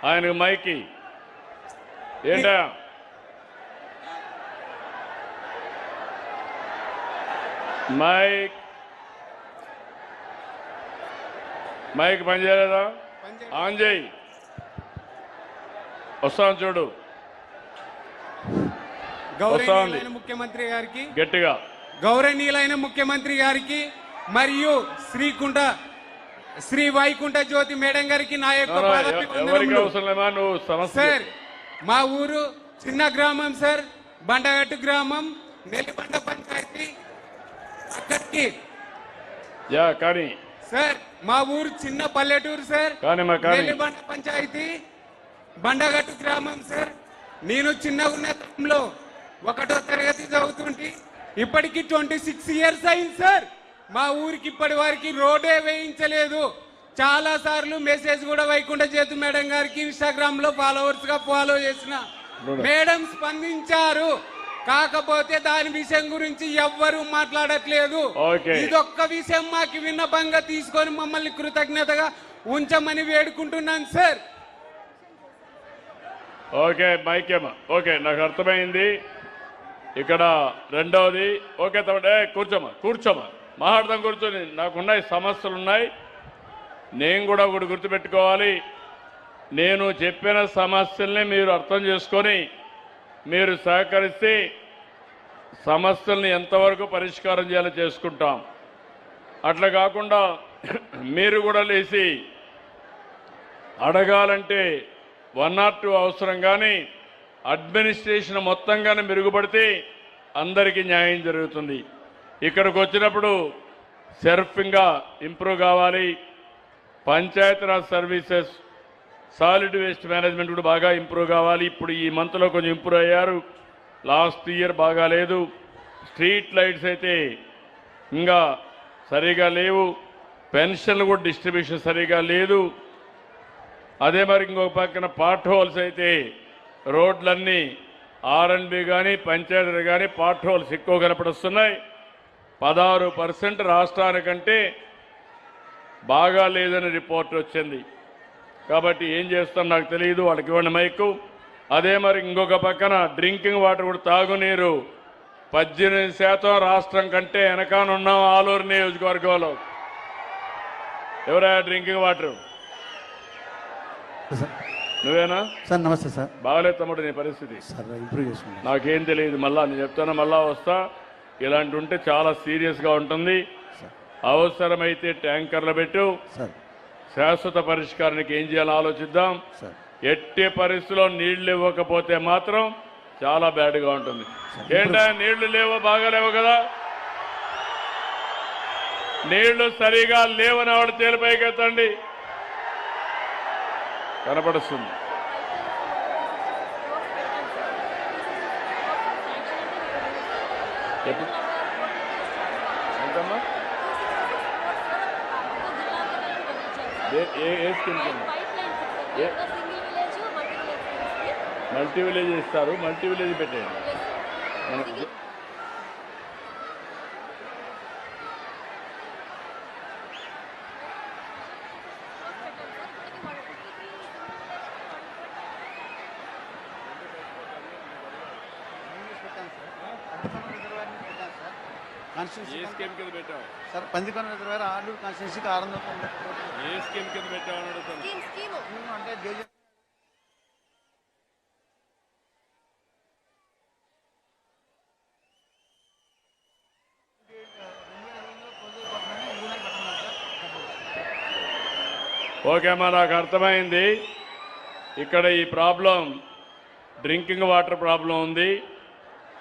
ఆయనకు మైకి ఏంటా మైక్ పని చేయలేదా? ఆన్ చేయి. వస్తాను చూడు. గౌరవనీయులైన ముఖ్యమంత్రి గారికి గట్టిగా గౌరవనీయులైన ముఖ్యమంత్రి గారికి మరియు శ్రీ వైకుంఠ జ్యోతి మేడం గారికి నా యొక్క ఎవరికి అవసరం లేమా నువ్వు సమస్య. సార్ మా ఊరు చిన్న గ్రామం సార్, బండగట్టు గ్రామం, నెల్లిబండ పంచాయతీ. అక్కడికి కానీ సార్ మా ఊరు చిన్న పల్లెటూరు సార్, నెల్లిబండ పంచాయతీ, బండగట్టు గ్రామం సార్. నేను చిన్న ఉన్నతంలో 1వ తరగతి చదువుతుంటే ఇప్పటికి 26 years అయింది సార్. మా ఊరికి ఇప్పటి వారికి రోడ్డే వేయించలేదు. చాలా సార్లు మెసేజ్ కూడా వైకుంఠ జ్యోతి మేడం గారికి ఇన్స్టాగ్రామ్ లో ఫాలోవర్స్ గా ఫాలో చేసిన మేడం స్పందించారు. కాకపోతే దాని విషయం గురించి ఎవ్వరూ మాట్లాడట్లేదు. ఇదొక్క విషయం మాకు విన్నపంగా తీసుకొని మమ్మల్ని కృతజ్ఞతగా ఉంచమని వేడుకుంటున్నాను సార్. ఓకే మైకేమా ఓకే, నాకు అర్థమైంది. ఇక్కడ రెండవది ఓకే తమ్ముడే కూర్చోమా మాట్లాడదాం. కూర్చొని నాకున్నాయి సమస్యలు ఉన్నాయి. నేను కూడా ఒకటి గుర్తుపెట్టుకోవాలి. నేను చెప్పిన సమస్యల్ని మీరు అర్థం చేసుకొని మీరు సహకరిస్తే సమస్యల్ని ఎంతవరకు పరిష్కారం చేయాలో చేసుకుంటాం. అట్లా కాకుండా మీరు కూడా లేచి అడగాలంటే 1 or 2 అవసరం. కానీ అడ్మినిస్ట్రేషన్ మొత్తంగానే మెరుగుపడితే అందరికీ న్యాయం జరుగుతుంది. ఇక్కడికి వచ్చినప్పుడు సర్ఫింగ్గా ఇంప్రూవ్ కావాలి. Panchayati Raj services, solid waste management కూడా బాగా ఇంప్రూవ్ కావాలి. ఇప్పుడు ఈ మంత్లో కొంచెం ఇంప్రూవ్ అయ్యారు. లాస్ట్ ఇయర్ బాగాలేదు. స్ట్రీట్ లైట్స్ అయితే ఇంకా సరిగా లేవు. పెన్షన్లు కూడా డిస్ట్రిబ్యూషన్ సరిగా లేదు. అదే మరి ఇంకొక పక్కన పాట్ హోల్స్ అయితే రోడ్లన్నీ R&B కానీ పంచాయతీలు కానీ పాట్ హోల్స్ ఎక్కువ కనపడుస్తున్నాయి. 16% రాష్ట్రానికంటే బాగా లేదని రిపోర్ట్ వచ్చింది. కాబట్టి ఏం చేస్తాం నాకు తెలియదు. వాళ్ళకి ఇవ్వండి మైకు. అదే మరి ఇంకొక పక్కన డ్రింకింగ్ వాటర్ కూడా తాగునీరు 18% రాష్ట్రం కంటే వెనకానున్నాం. ఆలూరు నియోజకవర్గంలో ఎవరా డ్రింకింగ్ వాటర్? నువ్వేనా సార్? నమస్తే సార్. బాగలేదు తమ్ముడు నీ పరిస్థితి. ఇంప్రూవ్ చేసుకున్నాను. నాకేం తెలియదు. మళ్ళా నేను చెప్తాను, మళ్ళా వస్తా. ఇలాంటి ఉంటే చాలా సీరియస్గా ఉంటుంది. అవసరమైతే ట్యాంకర్లు పెట్టు. శాశ్వత పరిష్కారానికి ఏం చేయాలో ఆలోచిద్దాం. ఎట్టి పరిస్థితుల్లో నీళ్లు ఇవ్వకపోతే మాత్రం చాలా బ్యాడ్గా ఉంటుంది. ఏంటా నీళ్లు లేవు, బాగాలేవు కదా? నీళ్లు సరిగా లేవని ఆవిడ తేలిపైకెత్తండి, కనపడుస్తుంది. ఎంతమ్మా? ఏ స్కీమ్ కింద? మల్టీ విలేజ్ ఇస్తారు. మల్టీ విలేజ్ పెట్టేయండి. ఏ స్కీమ్ కింద పెట్టావు సార్? పందికొండ రిజర్వాయర్ ఆలూరు కాన్స్టిట్యున్సీకి 600. ఏ స్కీమ్ కింద పెట్టావు అని అడుగుతాను. అంటే ఓకే అమ్మా, నాకు అర్థమైంది. ఇక్కడ ఈ ప్రాబ్లం డ్రింకింగ్ వాటర్ ప్రాబ్లం ఉంది.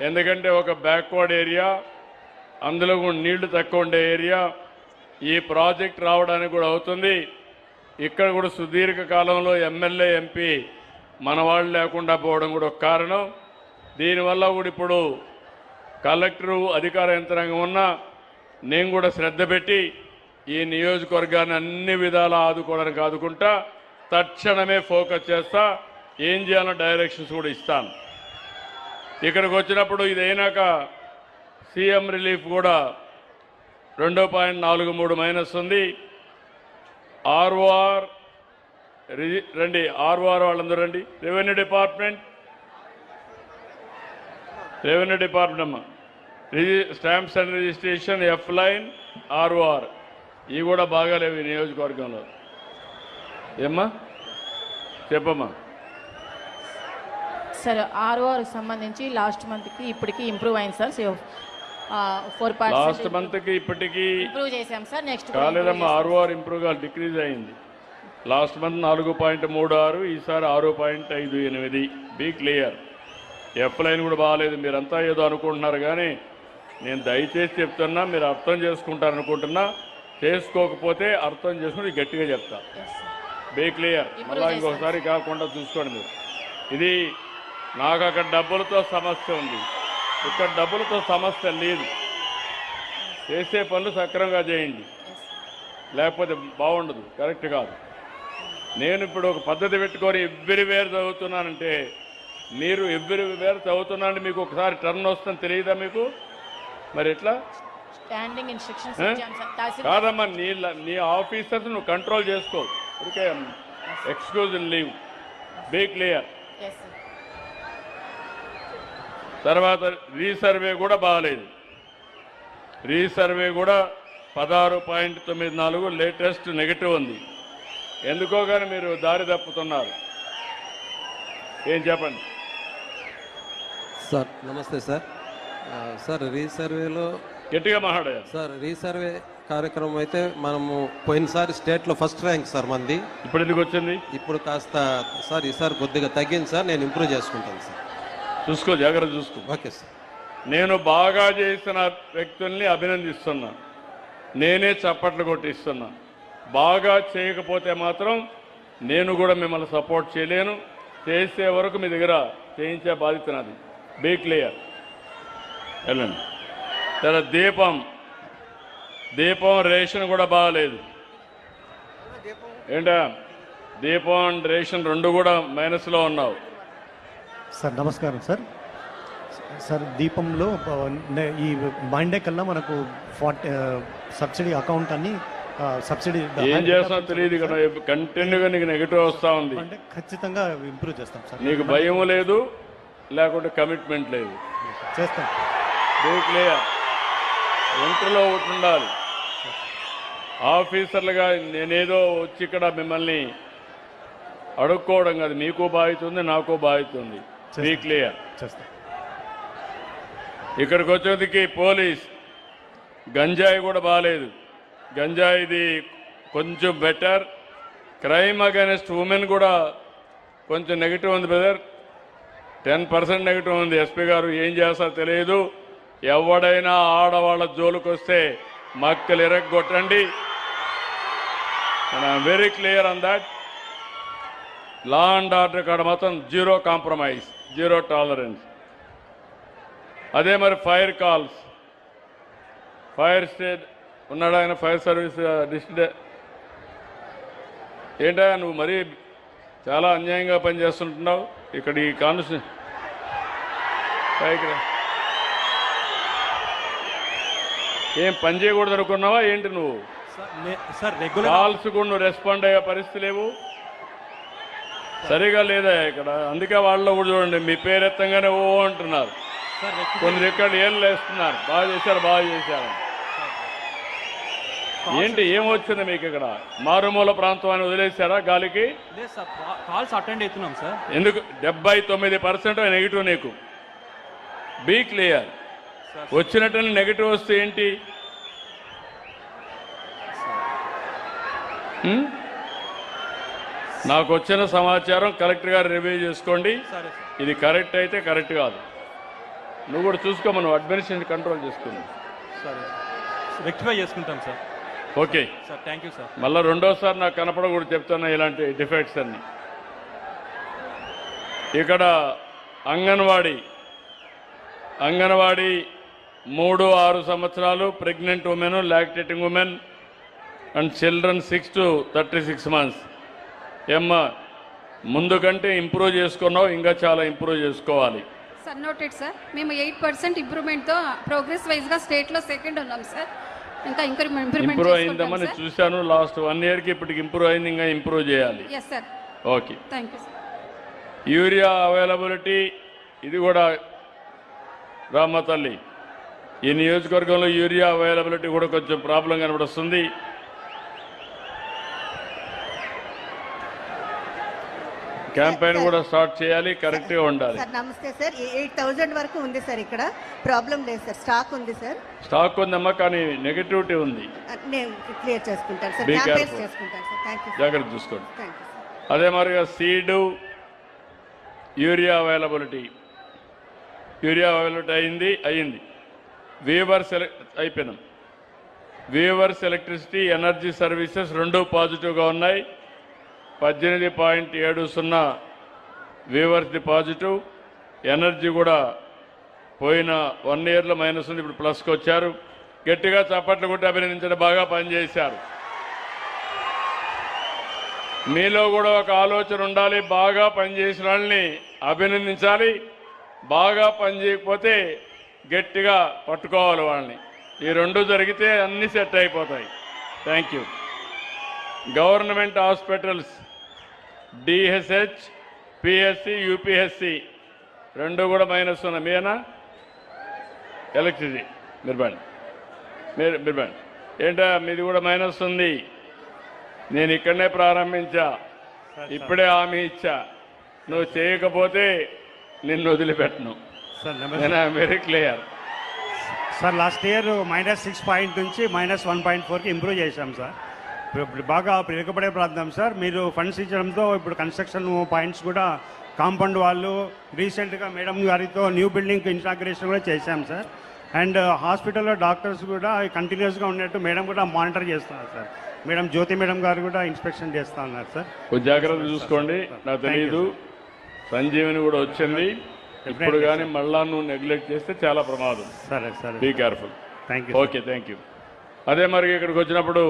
ఎందుకంటే ఒక బ్యాక్వర్డ్ ఏరియా, అందులో కూడా నీళ్లు తక్కువ ఉండే ఏరియా. ఈ ప్రాజెక్ట్ రావడానికి కూడా అవుతుంది. ఇక్కడ కూడా సుదీర్ఘ కాలంలో ఎమ్మెల్యే ఎంపీ మన వాళ్ళు లేకుండా పోవడం కూడా ఒక కారణం. దీనివల్ల కూడా ఇప్పుడు కలెక్టరు అధికార యంత్రాంగం ఉన్నా నేను కూడా శ్రద్ధ పెట్టి ఈ నియోజకవర్గాన్ని అన్ని విధాలా ఆదుకోవడానికి ఆదుకుంటా, తక్షణమే ఫోకస్ చేస్తా, ఏం చేయాలో డైరెక్షన్స్ కూడా ఇస్తాను. ఇక్కడికి వచ్చినప్పుడు ఇదైనాక సీఎం రిలీఫ్ కూడా 2.43 మైనస్ ఉంది. ఆర్ఓఆర్ రండి, ఆర్ఓఆర్ వాళ్ళందరూ రండి. రెవెన్యూ డిపార్ట్మెంట్ అమ్మా, stamps and registration, F line, ROR ఇవి కూడా బాగాలేవు ఈ నియోజకవర్గంలో. ఏమ్మా చెప్పమ్మా. సార్ ఆర్ఓఆర్ సంబంధించి లాస్ట్ మంత్కి ఇప్పటికి ఇంప్రూవ్ అయింది సార్. 4% లాస్ట్ మంత్కి ఇప్పటికీ ఇంప్రూవ్ చేశాం సార్. నెక్స్ట్ కాలేదమ్మా, ఆర్ఓఆర్ ఇంప్రూవ్ కాదు, డిక్రీజ్ అయింది. లాస్ట్ మంత్ 4.36, ఈసారి 6.58. Be clear. ఎఫ్ లైన్ కూడా బాగాలేదు. మీరంతా ఏదో అనుకుంటున్నారు కానీ నేను దయచేసి చెప్తున్నా, మీరు అర్థం చేసుకుంటారనుకుంటున్నా. చేసుకోకపోతే అర్థం చేసుకుని గట్టిగా చెప్తా. Be clear. మళ్ళీ ఇంకొకసారి కాకుండా చూసుకోండి మీరు. ఇది నాకు అక్కడ డబ్బులతో సమస్య ఉంది, ఇక్కడ డబ్బులతో సమస్య లేదు. చేసే పనులు సక్రమంగా చేయండి, లేకపోతే బాగుండదు, కరెక్ట్ కాదు. నేను ఇప్పుడు ఒక పద్ధతి పెట్టుకొని ఎవ్రీవేర్ చదువుతున్నానంటే, మీరు ఎవ్రీవేర్ చదువుతున్నానంటే మీకు ఒకసారి టర్న్ వస్తుందని తెలియదా మీకు? మరి ఎట్లా? స్టాండింగ్ ఇన్స్ట్రక్షన్స్ కాదమ్మా, నీ ఆఫీసర్స్ నువ్వు కంట్రోల్ చేసుకో. Okay, excuse leave. Be clear. తర్వాత రీసర్వే కూడా బాగాలేదు. రీసర్వే కూడా 16.94 లేటెస్ట్ నెగిటివ్ ఉంది. ఎందుకో కానీ మీరు దారి తప్పుతున్నారు. ఏం చెప్పండి సార్. నమస్తే సార్. సార్ రీసర్వేలో గట్టిగా మాట్లాడారు సార్. రీసర్వే కార్యక్రమం అయితే మనము పోయినసారి స్టేట్లో ఫస్ట్ ర్యాంక్ సార్ మంది. ఇప్పుడు ఎందుకు వచ్చింది? ఇప్పుడు కాస్త సార్ ఈసారి కొద్దిగా తగ్గింది సార్. నేను ఇంప్రూవ్ చేసుకుంటాను సార్. చూసుకో, జాగ్రత్త చూసుకో. Okay sir. నేను బాగా చేసిన వ్యక్తుల్ని అభినందిస్తున్నా, నేనే చప్పట్లు కొట్టిస్తున్నా. బాగా చేయకపోతే మాత్రం నేను కూడా మిమ్మల్ని సపోర్ట్ చేయలేను. చేసే వరకు మీ దగ్గర చేయించే బాధ్యత నాది. Be clear. వెళ్ళండి. తర్వాత దీపం రేషన్ కూడా బాగాలేదు. ఏంటా దీపం అండ్ రేషన్ రెండు కూడా మైనస్లో ఉన్నావు. సార్ నమస్కారం సార్. సార్ దీపంలో ఈ మండే కల్లా మనకు 40 సబ్సిడీ అకౌంట్ అని సబ్సిడీ ఏం చేస్తావు తెలియదు కదా, కంటిన్యూగా నీకు నెగిటివ్ వస్తూ ఉంది. అంటే ఖచ్చితంగా ఇంప్రూవ్ చేస్తాం సార్. నీకు భయం లేదు, లేకుంటే కమిట్మెంట్ లేదు. చేస్తాం. క్లియర్. ఒంటిలో ఒకటి ఉండాలి. ఆఫీసర్లుగా నేనేదో వచ్చి ఇక్కడ మిమ్మల్ని అడుక్కోవడం కాదు. మీకు బాధ్యత ఉంది, నాకు బాధ్యత ఉంది. Be clear. చేస్తాం. ఇక్కడికి వచ్చేందుకు పోలీస్ గంజాయి కూడా బాగాలేదు. గంజాయిది కొంచెం బెటర్. క్రైమ్ అగైనెస్ట్ ఉమెన్ కూడా కొంచెం నెగిటివ్ ఉంది బ్రదర్. 10% నెగిటివ్ ఉంది. ఎస్పీ గారు ఏం చేస్తారో తెలియదు. ఎవడైనా ఆడవాళ్ళ జోలికి వస్తే మక్కలు ఎరగొట్టండి. I'm very clear on that. Law and order కాడ మాత్రం జీరో కాంప్రమైజ్, జీరో టాలరెన్స్. అదే మరి ఫైర్ కాల్స్, ఫైర్ స్టేట్ ఉన్నాడు ఆయన, ఫైర్ సర్వీస్ డిస్ట్రిక్ట్. ఏంటా నువ్వు మరీ చాలా అన్యాయంగా పనిచేస్తుంటున్నావు ఇక్కడ ఈ కాన్స్టిట్యూషన్ పైకి. ఏం పని చేయకూడదు అనుకున్నావా ఏంటి నువ్వు? కాల్స్ కూడా నువ్వు రెస్పాండ్ అయ్యే పరిస్థితి లేవు, సరిగా లేదా ఇక్కడ. అందుకే వాళ్ళలో కూడా చూడండి, మీ పేరు ఎత్తంగానే ఓ అంటున్నారు. కొన్ని రికార్డు ఏళ్ళు వేస్తున్నారు, బాగా చేశారు బాగా చేశారు. ఏంటి ఏమొచ్చింది మీకు ఇక్కడ? మారుమూల ప్రాంతం అని వదిలేశారా గాలికి? కాల్స్ అటెండ్ అవుతున్నాం సార్. ఎందుకు? 79% నెగిటివ్ నీకు. Be clear. వచ్చినట్టు నెగిటివ్ వస్తే ఏంటి? నాకు వచ్చిన సమాచారం కలెక్టర్ గారు రివ్యూ చేసుకోండి. ఇది కరెక్ట్ అయితే కరెక్ట్ కాదు. నువ్వు కూడా చూసుకోమా, నువ్వు అడ్మినిస్ట్రేషన్ కంట్రోల్ చేసుకుని. సరే రెక్టిఫై చేసుకుంటాం sir. Okay sir thank you sir. మళ్ళీ రెండోసారి నాకు కనపడకూడదు చెప్తున్నా ఇలాంటి డిఫెక్ట్స్ అన్ని. ఇక్కడ అంగన్వాడీ 3-6 సంవత్సరాలు pregnant women, lactating women and children 6 to 36 months. ఏమ్మా ముందు కంటే ఇంప్రూవ్ చేసుకున్నావు, ఇంకా చాలా ఇంప్రూవ్ చేసుకోవాలి. Sir noted sir. మేము 8% ఇంప్రూవ్మెంట్తో ప్రోగ్రెస్ వైజ్గా స్టేట్లో సెకండ్ ఉన్నాం సార్. ఇంకా ఇంప్రూవ్ అయిందమ్మా, నేను చూశాను లాస్ట్ 1 yearకి ఇప్పటికి ఇంప్రూవ్ అయింది, ఇంకా ఇంప్రూవ్ చేయాలి. Yes sir. Okay thank you sir. Urea availability ఇది కూడా రామ్మ తల్లి, ఈ నియోజకవర్గంలో యూరియా అవైలబిలిటీ కూడా కొంచెం ప్రాబ్లం కనబడుస్తుంది. క్యాంపెయిన్ కూడా స్టార్ట్ చేయాలి, కరెక్ట్గా ఉండాలి. సార్ నమస్తే సార్. 8,000 వరకు ఉంది సార్, ఇక్కడ ప్రాబ్లం లేదు సార్, స్టాక్ ఉంది సార్. స్టాక్ ఉందమ్మా, కానీ నెగటివిటీ ఉంది. నేను క్లియర్ చేసుకుంటాను సార్, Be క్యాంపెయిన్స్ careful. చేసుకుంటాను సార్. థ్యాంక్ యూ జాగ్రత్త చూసుకోండి. Thank you sir. అదే మరిగా సీడు యూరియా అవైలబిలిటీ అయింది. వీవర్స్ అయిపోయినాం. వీవర్స్ ఎలక్ట్రిసిటీ ఎనర్జీ సర్వీసెస్ 2 పాజిటివ్గా ఉన్నాయి. 18.70 వీవర్స్ది పాజిటివ్. ఎనర్జీ కూడా పోయిన 1 yearలో మైనస్ ఉంది, ఇప్పుడు ప్లస్కి వచ్చారు. గట్టిగా చప్పట్లు కొట్టి అభినందించడం, బాగా పనిచేశారు. మీలో కూడా ఒక ఆలోచన ఉండాలి, బాగా పనిచేసిన వాళ్ళని అభినందించాలి. బాగా పనిచేయకపోతే గట్టిగా పట్టుకోవాలి వాళ్ళని. ఈ 2 జరిగితే అన్నీ సెట్ అయిపోతాయి. Thank you. Government hospitals DHH, PHC, UPHC 2 కూడా మైనస్ ఉన్నాయి. మీనా ఎలక్ట్రిసిటీ మీరు బండి ఏంటా మీది కూడా మైనస్ ఉంది. నేను ఇక్కడనే ప్రారంభించా, ఇప్పుడే హామీ ఇచ్చా, నువ్వు చేయకపోతే నిన్ను వదిలిపెట్టను. నేను very clear. Sir last year -6 నుంచి -1.4కి ఇంప్రూవ్ చేశాం సార్. ఇప్పుడు బాగా వెనుకబడే ప్రాంతం సార్. మీరు ఫండ్స్ ఇచ్చడంతో ఇప్పుడు కన్స్ట్రక్షన్ పాయింట్స్ కూడా కాంపౌండ్ వాళ్ళు రీసెంట్గా మేడం గారితో న్యూ బిల్డింగ్ ఇన్స్టాగ్రేషన్ కూడా చేశాం సార్. అండ్ హాస్పిటల్లో డాక్టర్స్ కూడా కంటిన్యూస్గా ఉన్నట్టు మేడం కూడా మానిటర్ చేస్తున్నారు సార్. మేడం జ్యోతి మేడం గారు కూడా ఇన్స్పెక్షన్ చేస్తూ ఉన్నారు సార్. కొంచెం జాగ్రత్త చూసుకోండి. నాకు తెలియదు, సంజీవని కూడా వచ్చింది. ఇప్పుడు కానీ మళ్ళా నువ్వు నెగ్లెక్ట్ చేస్తే చాలా ప్రమాదం. సరే సరే, be careful. Thank you. Okay thank you. అదే మరి ఇక్కడికి వచ్చినప్పుడు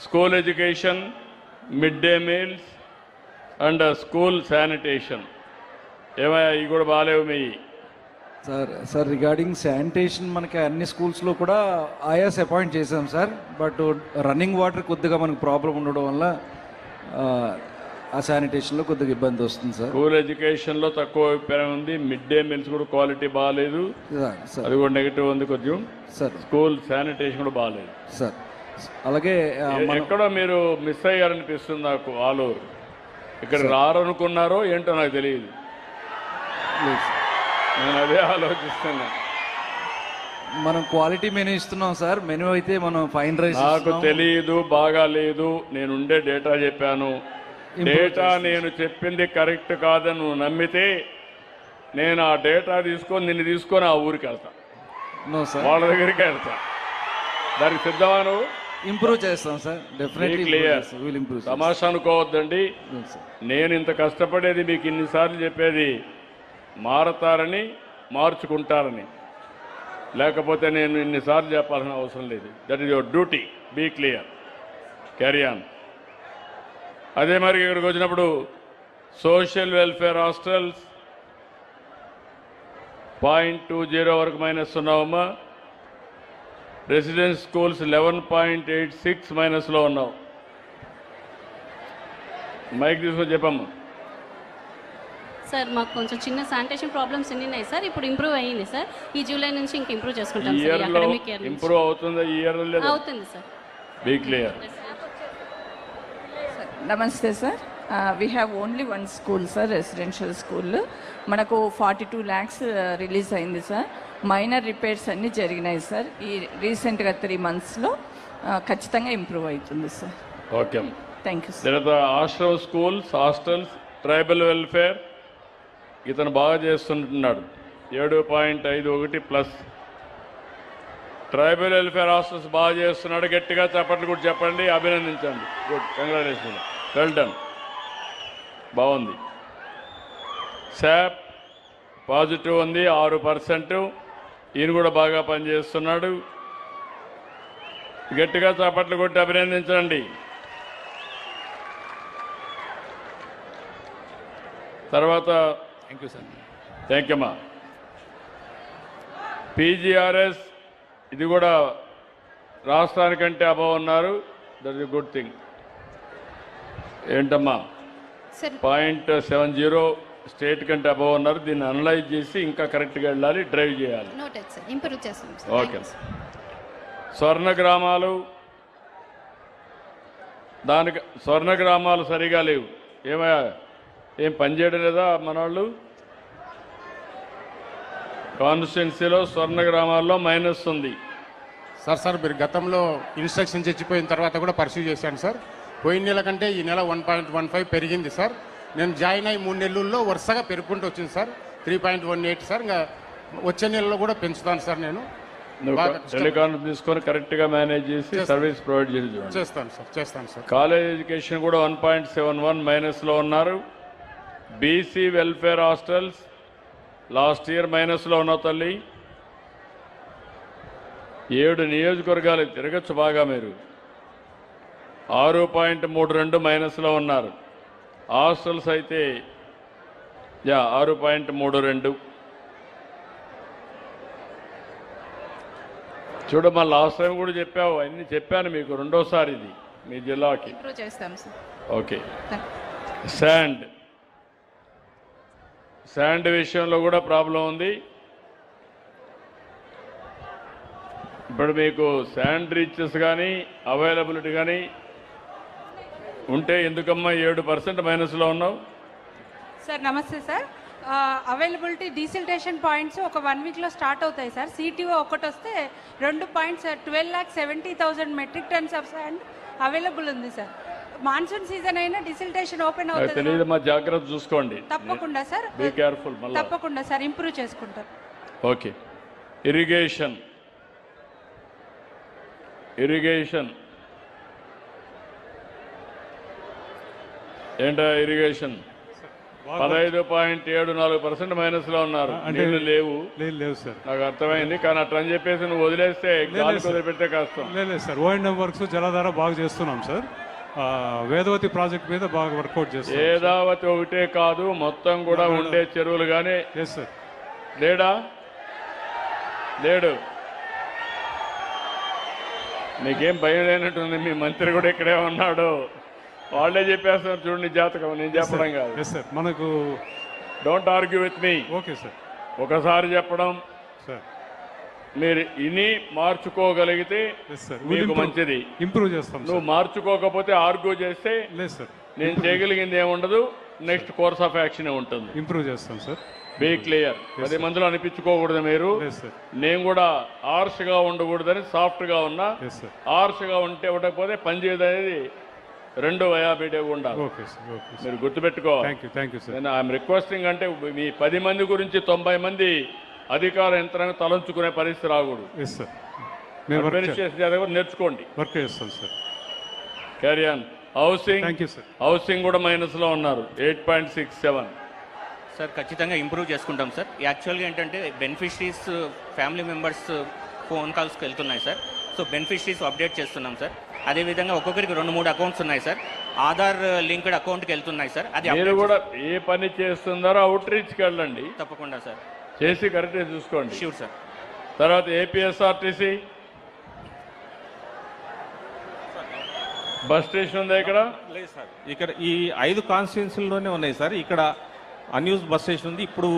school education, mid day meals and school sanitation ఏమయ్యా, ఇవి కూడా బాగాలేవు మీ? సార్ రిగార్డింగ్ శానిటేషన్ మనకి అన్ని స్కూల్స్లో కూడా ఆయాస్ అపాయింట్ చేసాం సార్. బట్ రన్నింగ్ వాటర్ కొద్దిగా మనకు ప్రాబ్లం ఉండడం వల్ల ఆ శానిటేషన్లో కొద్దిగా ఇబ్బంది వస్తుంది సార్. స్కూల్ ఎడ్యుకేషన్లో తక్కువ అభిప్రాయం ఉంది. మిడ్ డే మీల్స్ కూడా క్వాలిటీ బాగాలేదు, అది కూడా నెగిటివ్ ఉంది కొంచెం సార్. స్కూల్ శానిటేషన్ కూడా బాగాలేదు సార్. అలాగే ఎక్కడో మీరు మిస్ అయ్యారనిపిస్తుంది నాకు. ఆల్ ఓవర్ ఇక్కడ రారనుకున్నారో ఏంటో నాకు తెలియదు. నేను అదే ఆలోచిస్తున్నా. మనం క్వాలిటీ మెనూ ఇస్తున్నాం సార్. మెనూ అయితే మనం ఫైన్ రైస్ నాకు తెలియదు, బాగా లేదు. నేను ఉండే డేటా చెప్పాను. డేటా నేను చెప్పింది కరెక్ట్ కాదని నువ్వు నమ్మితే నేను ఆ డేటా నిన్ను తీసుకొని ఆ ఊరికి వెళ్తా, వాళ్ళ దగ్గరికి వెళ్తా. దానికి సిద్ధమా నువ్వు? ఇంప్రూవ్ చేస్తాం సార్, డెఫినెట్లీ క్లియర్. ఇంప్రూవ్. తమాషా అనుకోవద్దండి. నేను ఇంత కష్టపడేది మీకు ఇన్నిసార్లు చెప్పేది మారతారని, మార్చుకుంటారని. లేకపోతే నేను ఇన్నిసార్లు చెప్పాల్సిన అవసరం లేదు. That is your duty. Be clear, carry on. అదే మరి ఇక్కడికి వచ్చినప్పుడు సోషల్ వెల్ఫేర్ హాస్టల్స్ 0.20 వరకు మైనస్ ఉన్నావమ్మా. రెసిడెన్స్ స్కూల్స్ 11.86 మైనస్లో ఉన్నావు. మైక్ తీసుకొని చెప్పమ్మా. సార్ మాకు కొంచెం చిన్న శానిటేషన్ ప్రాబ్లమ్స్ ఉన్నాయి సార్. ఇప్పుడు ఇంప్రూవ్ అయ్యింది సార్. ఈ జూలై నుంచి ఇంకా ఇంప్రూవ్ చేసుకుంటాం సార్. ఇయర్లో ఇంప్రూవ్ అవుతుందా? ఈ ఇయర్ అవుతుంది సార్. Be clear. నమస్తే sir. We have only 1 school sir, residential school. మనకు 42 lakhs రిలీజ్ అయింది సార్. మైనర్ రిపేర్స్ అన్నీ జరిగినాయి సార్. ఈ రీసెంట్గా 3 monthsలో ఖచ్చితంగా ఇంప్రూవ్ అవుతుంది sir. Okay, thank you sir. ఆశ్రమ స్కూల్స్, హాస్టల్స్, ట్రైబల్ వెల్ఫేర్ ఇతను బాగా చేస్తుంటున్నాడు. 7.51 ప్లస్. ట్రైబల్ వెల్ఫేర్ హాస్టల్స్ బాగా చేస్తున్నాడు. గట్టిగా చప్పట్లు కూడా చెప్పండి, అభినందించండి. గుడ్, కంగ్రాచులేషన్, వెల్ డన్, బాగుంది. శాప్ పాజిటివ్ ఉంది 6%. ఈయన కూడా బాగా పనిచేస్తున్నాడు. గట్టిగా చప్పట్లు కొట్టి అభినందించండి. తర్వాత thank you sir. Thank you అమ్మా. పీజీఆర్ఎస్ ఇది కూడా రాష్ట్రానికంటే అబవ్ ఉన్నారు. That is good thing. ఏంటమ్మా 0.70 స్టేట్ కంటే అబవ్ ఉన్నారు. దీన్ని అనలైజ్ చేసి ఇంకా కరెక్ట్గా వెళ్ళాలి, డ్రైవ్ చేయాలి. ఓకే. స్వర్ణ గ్రామాలు, దానికి స్వర్ణ గ్రామాలు సరిగా లేవు. ఏం పనిచేయడం లేదా మన వాళ్ళు? కాన్స్టిట్యున్సీలో స్వర్ణ గ్రామాల్లో మైనస్ ఉంది. సార్ మీరు గతంలో ఇన్స్ట్రక్షన్స్ ఇచ్చిపోయిన తర్వాత కూడా పర్సీవ్ చేశాను సార్. పోయిన నెల కంటే ఈ నెల 1.15 పెరిగింది సార్. నేను జాయిన్ అయ్యి 3 నెలల్లో వరుసగా పెరుగుకుంటూ వచ్చింది సార్. 3.18 సార్. ఇంకా వచ్చే నెలలో కూడా పెంచుతాను సార్. నేను టెలికాన్ఫరెన్స్ తీసుకొని కరెక్ట్గా మేనేజ్ చేసి సర్వీస్ ప్రొవైడ్ చేసి చేస్తాను సార్. కాలేజ్ ఎడ్యుకేషన్ కూడా 1.71 మైనస్లో ఉన్నారు. BC welfare hostels last year మైనస్లో ఉన్న తల్లి. 7 నియోజకవర్గాలు తిరగచ్చు బాగా మీరు. 6.32 మైనస్లో ఉన్నారు. హాస్టల్స్ అయితే 6.32. చూడమ్మా, లాస్ట్ టైం కూడా చెప్పావు, అన్ని చెప్పాను మీకు. రెండోసారి ఇది మీ జిల్లాకి. ఓకే. శాండ్ విషయంలో కూడా ప్రాబ్లం ఉంది. ఇప్పుడు మీకు శాండ్ రీచెస్ కానీ అవైలబిలిటీ కానీ ఉంటే ఎందుకమ్మా 7% మైనస్లో ఉన్నావు? సార్ నమస్తే సార్. అవైలబిలిటీ డీసిల్టేషన్ పాయింట్స్ ఒక 1 వీక్లో స్టార్ట్ అవుతాయి సార్. సిటీఓ ఒకటి వస్తే 2 points 12,70,000 metric tons of sand available ఉంది సార్. మాన్సూన్ సీజన్ అయినా డిసిల్టేషన్ ఓపెన్ అవుతుంది. తెలియదు, మా జాగ్రత్త చూసుకోండి. తప్పకుండా సార్, బీ కేర్ఫుల్. తప్పకుండా సార్, ఇంప్రూవ్ చేసుకుంటారు. ఓకే. ఇరిగేషన్ ఏంటా? ఇరిగేషన్ 15.74% మైనస్లో ఉన్నారు. నీళ్లు లేవు సార్. నాకు అర్థమైంది, కానీ అట్లా అని చెప్పేసి నువ్వు వదిలేస్తే గాలికి వదిలిపెడితే కష్టం. లేదు సార్, O&M వర్క్స్ జలధార బాగా చేస్తున్నాం సార్. వేదవతి ప్రాజెక్ట్ మీద బాగా వర్కౌట్ చేస్తాం. వేదావతి ఒకటే కాదు, మొత్తం కూడా ఉండే చెరువులు కానీ. సార్ లేడు. మీకేం భయం లేనట్టుంది. మీ మంత్రి కూడా ఇక్కడే ఉన్నాడు. వాళ్ళే చెప్పేస్తారు చూడండి జాతకం, నేను చెప్పడం కాదు. మనకు don't argue with me. Okay sir. ఒకసారి చెప్పడం సార్, మీరు ఇని మార్చుకోగలిగితే మీకు మంచిది. ఇంప్రూవ్ చేస్తాం. నువ్వు మార్చుకోకపోతే ఆర్గ్యూ చేస్తే లేదు సార్, నేను చేయగలిగింది ఏముండదు. నెక్స్ట్ కోర్స్ ఆఫ్ యాక్షన్ ఉంటుంది. ఇంప్రూవ్ చేస్తాం సార్. Be clear. 10 మందిలో అనిపించుకోకూడదు మీరు. నేను కూడా ఆర్ష్గా ఉండకూడదని సాఫ్ట్గా ఉన్నా. ఆర్ష్గా ఉంటే ఉండకపోతే పనిచేయదు అనేది 2 వయాబీడే ఉండాలి. మీరు గుర్తుపెట్టుకోవాలి. నేను ఐఎమ్ రిక్వెస్టింగ్, అంటే మీ 10 మంది గురించి 90 మంది అధికార యంత్రాన్ని తలంచుకునే పరిస్థితి రాకూడదు. నేర్చుకోండి. Carry on. హౌసింగ్ కూడా మైనస్లో ఉన్నారు, 8.67. సార్ ఖచ్చితంగా ఇంప్రూవ్ చేసుకుంటాం సార్. యాక్చువల్గా ఏంటంటే బెనిఫిషరీస్ ఫ్యామిలీ మెంబర్స్ ఫోన్ కాల్స్కి వెళ్తున్నాయి సార్. సో బెనిఫిషరీస్ అప్డేట్ చేస్తున్నాం సార్. అదేవిధంగా ఒక్కొక్కరికి 2-3 అకౌంట్స్ ఉన్నాయి సార్. ఆధార్ లింక్డ్ అకౌంట్కి వెళ్తున్నాయి సార్. అది మీరు కూడా ఏ పని చేస్తున్నారో అవుట్ రీచ్కి వెళ్ళండి. తప్పకుండా సార్, చేసి కరెక్ట్గా చూసుకోండి. Sure sir. తర్వాత ఏపీఎస్ఆర్టీసీ బస్ స్టేషన్ ఉందా ఇక్కడ? లేదు సార్, ఇక్కడ ఈ 5 కాన్స్టిట్యున్సీల్లోనే ఉన్నాయి సార్. ఇక్కడ అన్యూజ్ బస్ స్టేషన్ ఉంది. ఇప్పుడు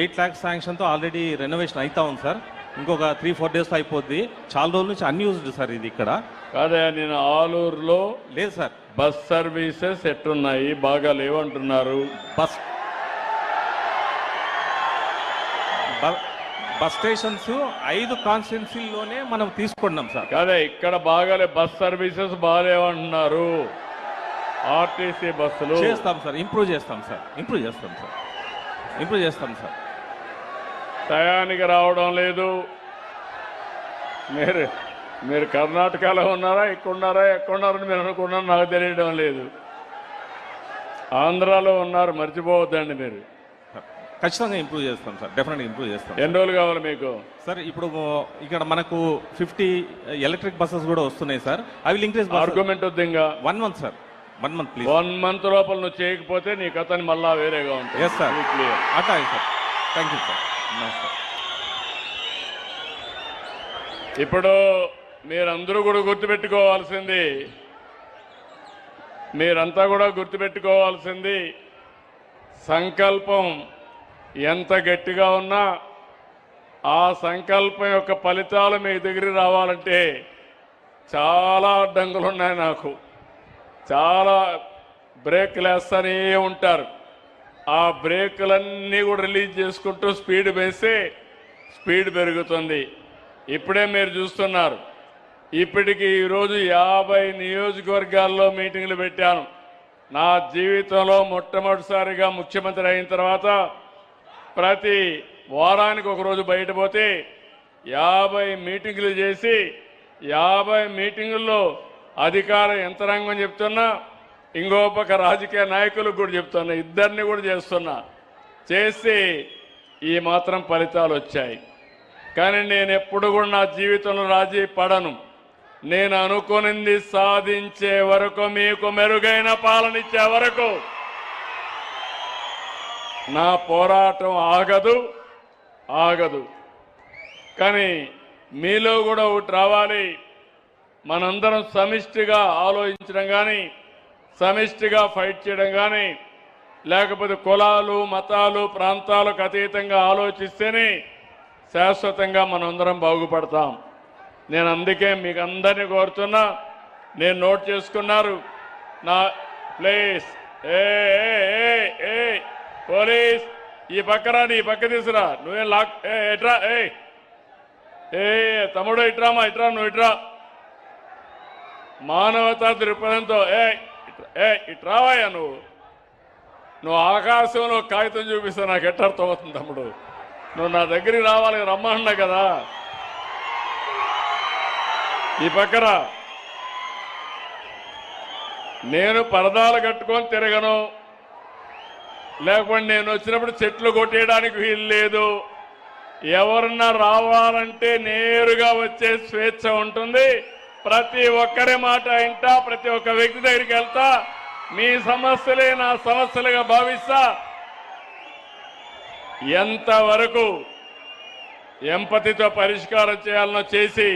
8 lakhs శాంక్షన్తో ఆల్రెడీ రెనోవేషన్ అవుతా ఉంది సార్. ఇంకొక 3-4 days అయిపోద్ది. చాలా రోజుల నుంచి అన్యూజ్డ్ సార్ ఇది. ఇక్కడ కాదా, నేను ఆలూరులో లేదు సార్. Bus services ఎట్టున్నాయి? బాగా లేవంటున్నారు. బస్ స్టేషన్స్ 5 కాన్స్టిట్యున్సీల్లోనే మనం తీసుకున్నాం సార్. కాదా, ఇక్కడ బాగాలే, బస్ సర్వీసెస్ బాగాలేవంటున్నారు. ఆర్టీసీ బస్సులు చేస్తాం సార్, ఇంప్రూవ్ చేస్తాం సార్. టయానికి రావడం లేదు. మీరు కర్ణాటకలో ఉన్నారా, ఎక్కడున్నారని మీరు అనుకున్నారో నాకు తెలియడం లేదు. ఆంధ్రాలో ఉన్నారు, మర్చిపోవద్దండి మీరు. ఖచ్చితంగా ఇంప్రూవ్ చేస్తాం సార్, డెఫినెట్గా ఇంప్రూవ్ చేస్తాం. ఎన్ని రోజులు కావాలి మీకు? సార్ ఇప్పుడు ఇక్కడ మనకు 50 ఎలక్ట్రిక్ బస్సెస్ కూడా వస్తున్నాయి sir. I will increase. Argument వద్దు ఇంకా. 1 month sir, 1 month please. 1 month లోపల నువ్వు చేయకపోతే నీ కథని మళ్ళా వేరేగా ఉంటుంది. Yes sir, clear. అట్లాగే సార్. Thank you sir. నమస్తే. ఇప్పుడు మీరందరూ కూడా గుర్తుపెట్టుకోవాల్సింది, మీరంతా కూడా గుర్తుపెట్టుకోవాల్సింది, సంకల్పం ఎంత గట్టిగా ఉన్నా ఆ సంకల్పం యొక్క ఫలితాలు మీ దగ్గరికి రావాలంటే చాలా అడ్డంకులు ఉన్నాయి. నాకు చాలా బ్రేక్లు వేస్తూనే ఉంటారు. ఆ బ్రేకులన్నీ కూడా రిలీజ్ చేసుకుంటూ స్పీడ్ వేస్తే స్పీడ్ పెరుగుతుంది. ఇప్పుడే మీరు చూస్తున్నారు. ఇప్పటికి ఈరోజు 50 నియోజకవర్గాల్లో మీటింగ్లు పెట్టాను. నా జీవితంలో మొట్టమొదటిసారిగా ముఖ్యమంత్రి అయిన తర్వాత ప్రతి వారానికి ఒకరోజు బయటపోతే 50 మీటింగులు చేసి 50 మీటింగుల్లో అధికార యంత్రాంగం చెప్తున్నా, ఇంకో పక్క రాజకీయ నాయకులకు కూడా చెప్తున్నా, ఇద్దరిని కూడా చేస్తున్నా. చేసి ఈ మాత్రం ఫలితాలు వచ్చాయి. కానీ నేను ఎప్పుడు కూడా నా జీవితంలో రాజీ పడను. నేను అనుకునింది సాధించే వరకు, మీకు మెరుగైన పాలన ఇచ్చే వరకు నా పోరాటం ఆగదు. కానీ మీలో కూడా ఒకటి రావాలి. మనందరం సమిష్టిగా ఆలోచించడం కానీ, సమిష్టిగా ఫైట్ చేయడం కానీ, లేకపోతే కులాలు, మతాలు, ప్రాంతాలకు అతీతంగా ఆలోచిస్తేనే శాశ్వతంగా మనందరం బాగుపడతాం. నేను అందుకే మీకు అందరినీ కోరుతున్నా, నేను నోట్ చేసుకున్నారు నా ప్లీజ్. పోలీస్ ఈ పక్కరా, నీ పక్క తీసురా. నువ్వేం లాక్ ఎట్రా, తమ్ముడు ఇట్రామా, ఇట్రా, నువ్వు ఇట్రా. మానవతా దృక్పథంతో ఇట్రావాయా. నువ్వు ఆకాశంలో కాగితం చూపిస్తే నాకు ఎట్టర్థం అవుతుంది తమ్ముడు. నువ్వు నా దగ్గరికి రావాలి, రమ్మన్నా కదా. ఈ పక్కరా. నేను పరదాలు కట్టుకొని తిరగను, లేకపోతే నేను వచ్చినప్పుడు చెట్లు కొట్టేయడానికి వీలు లేదు. ఎవరన్నా రావాలంటే నేరుగా వచ్చే స్వేచ్ఛ ఉంటుంది. ప్రతి ఒక్కరి మాట వింటా, ప్రతి ఒక్క వ్యక్తి దగ్గరికి వెళ్తా. మీ సమస్యలే నా సమస్యలుగా భావిస్తా. ఎంతవరకు ఎంపతితో పరిష్కారం చేయాలనో చేసి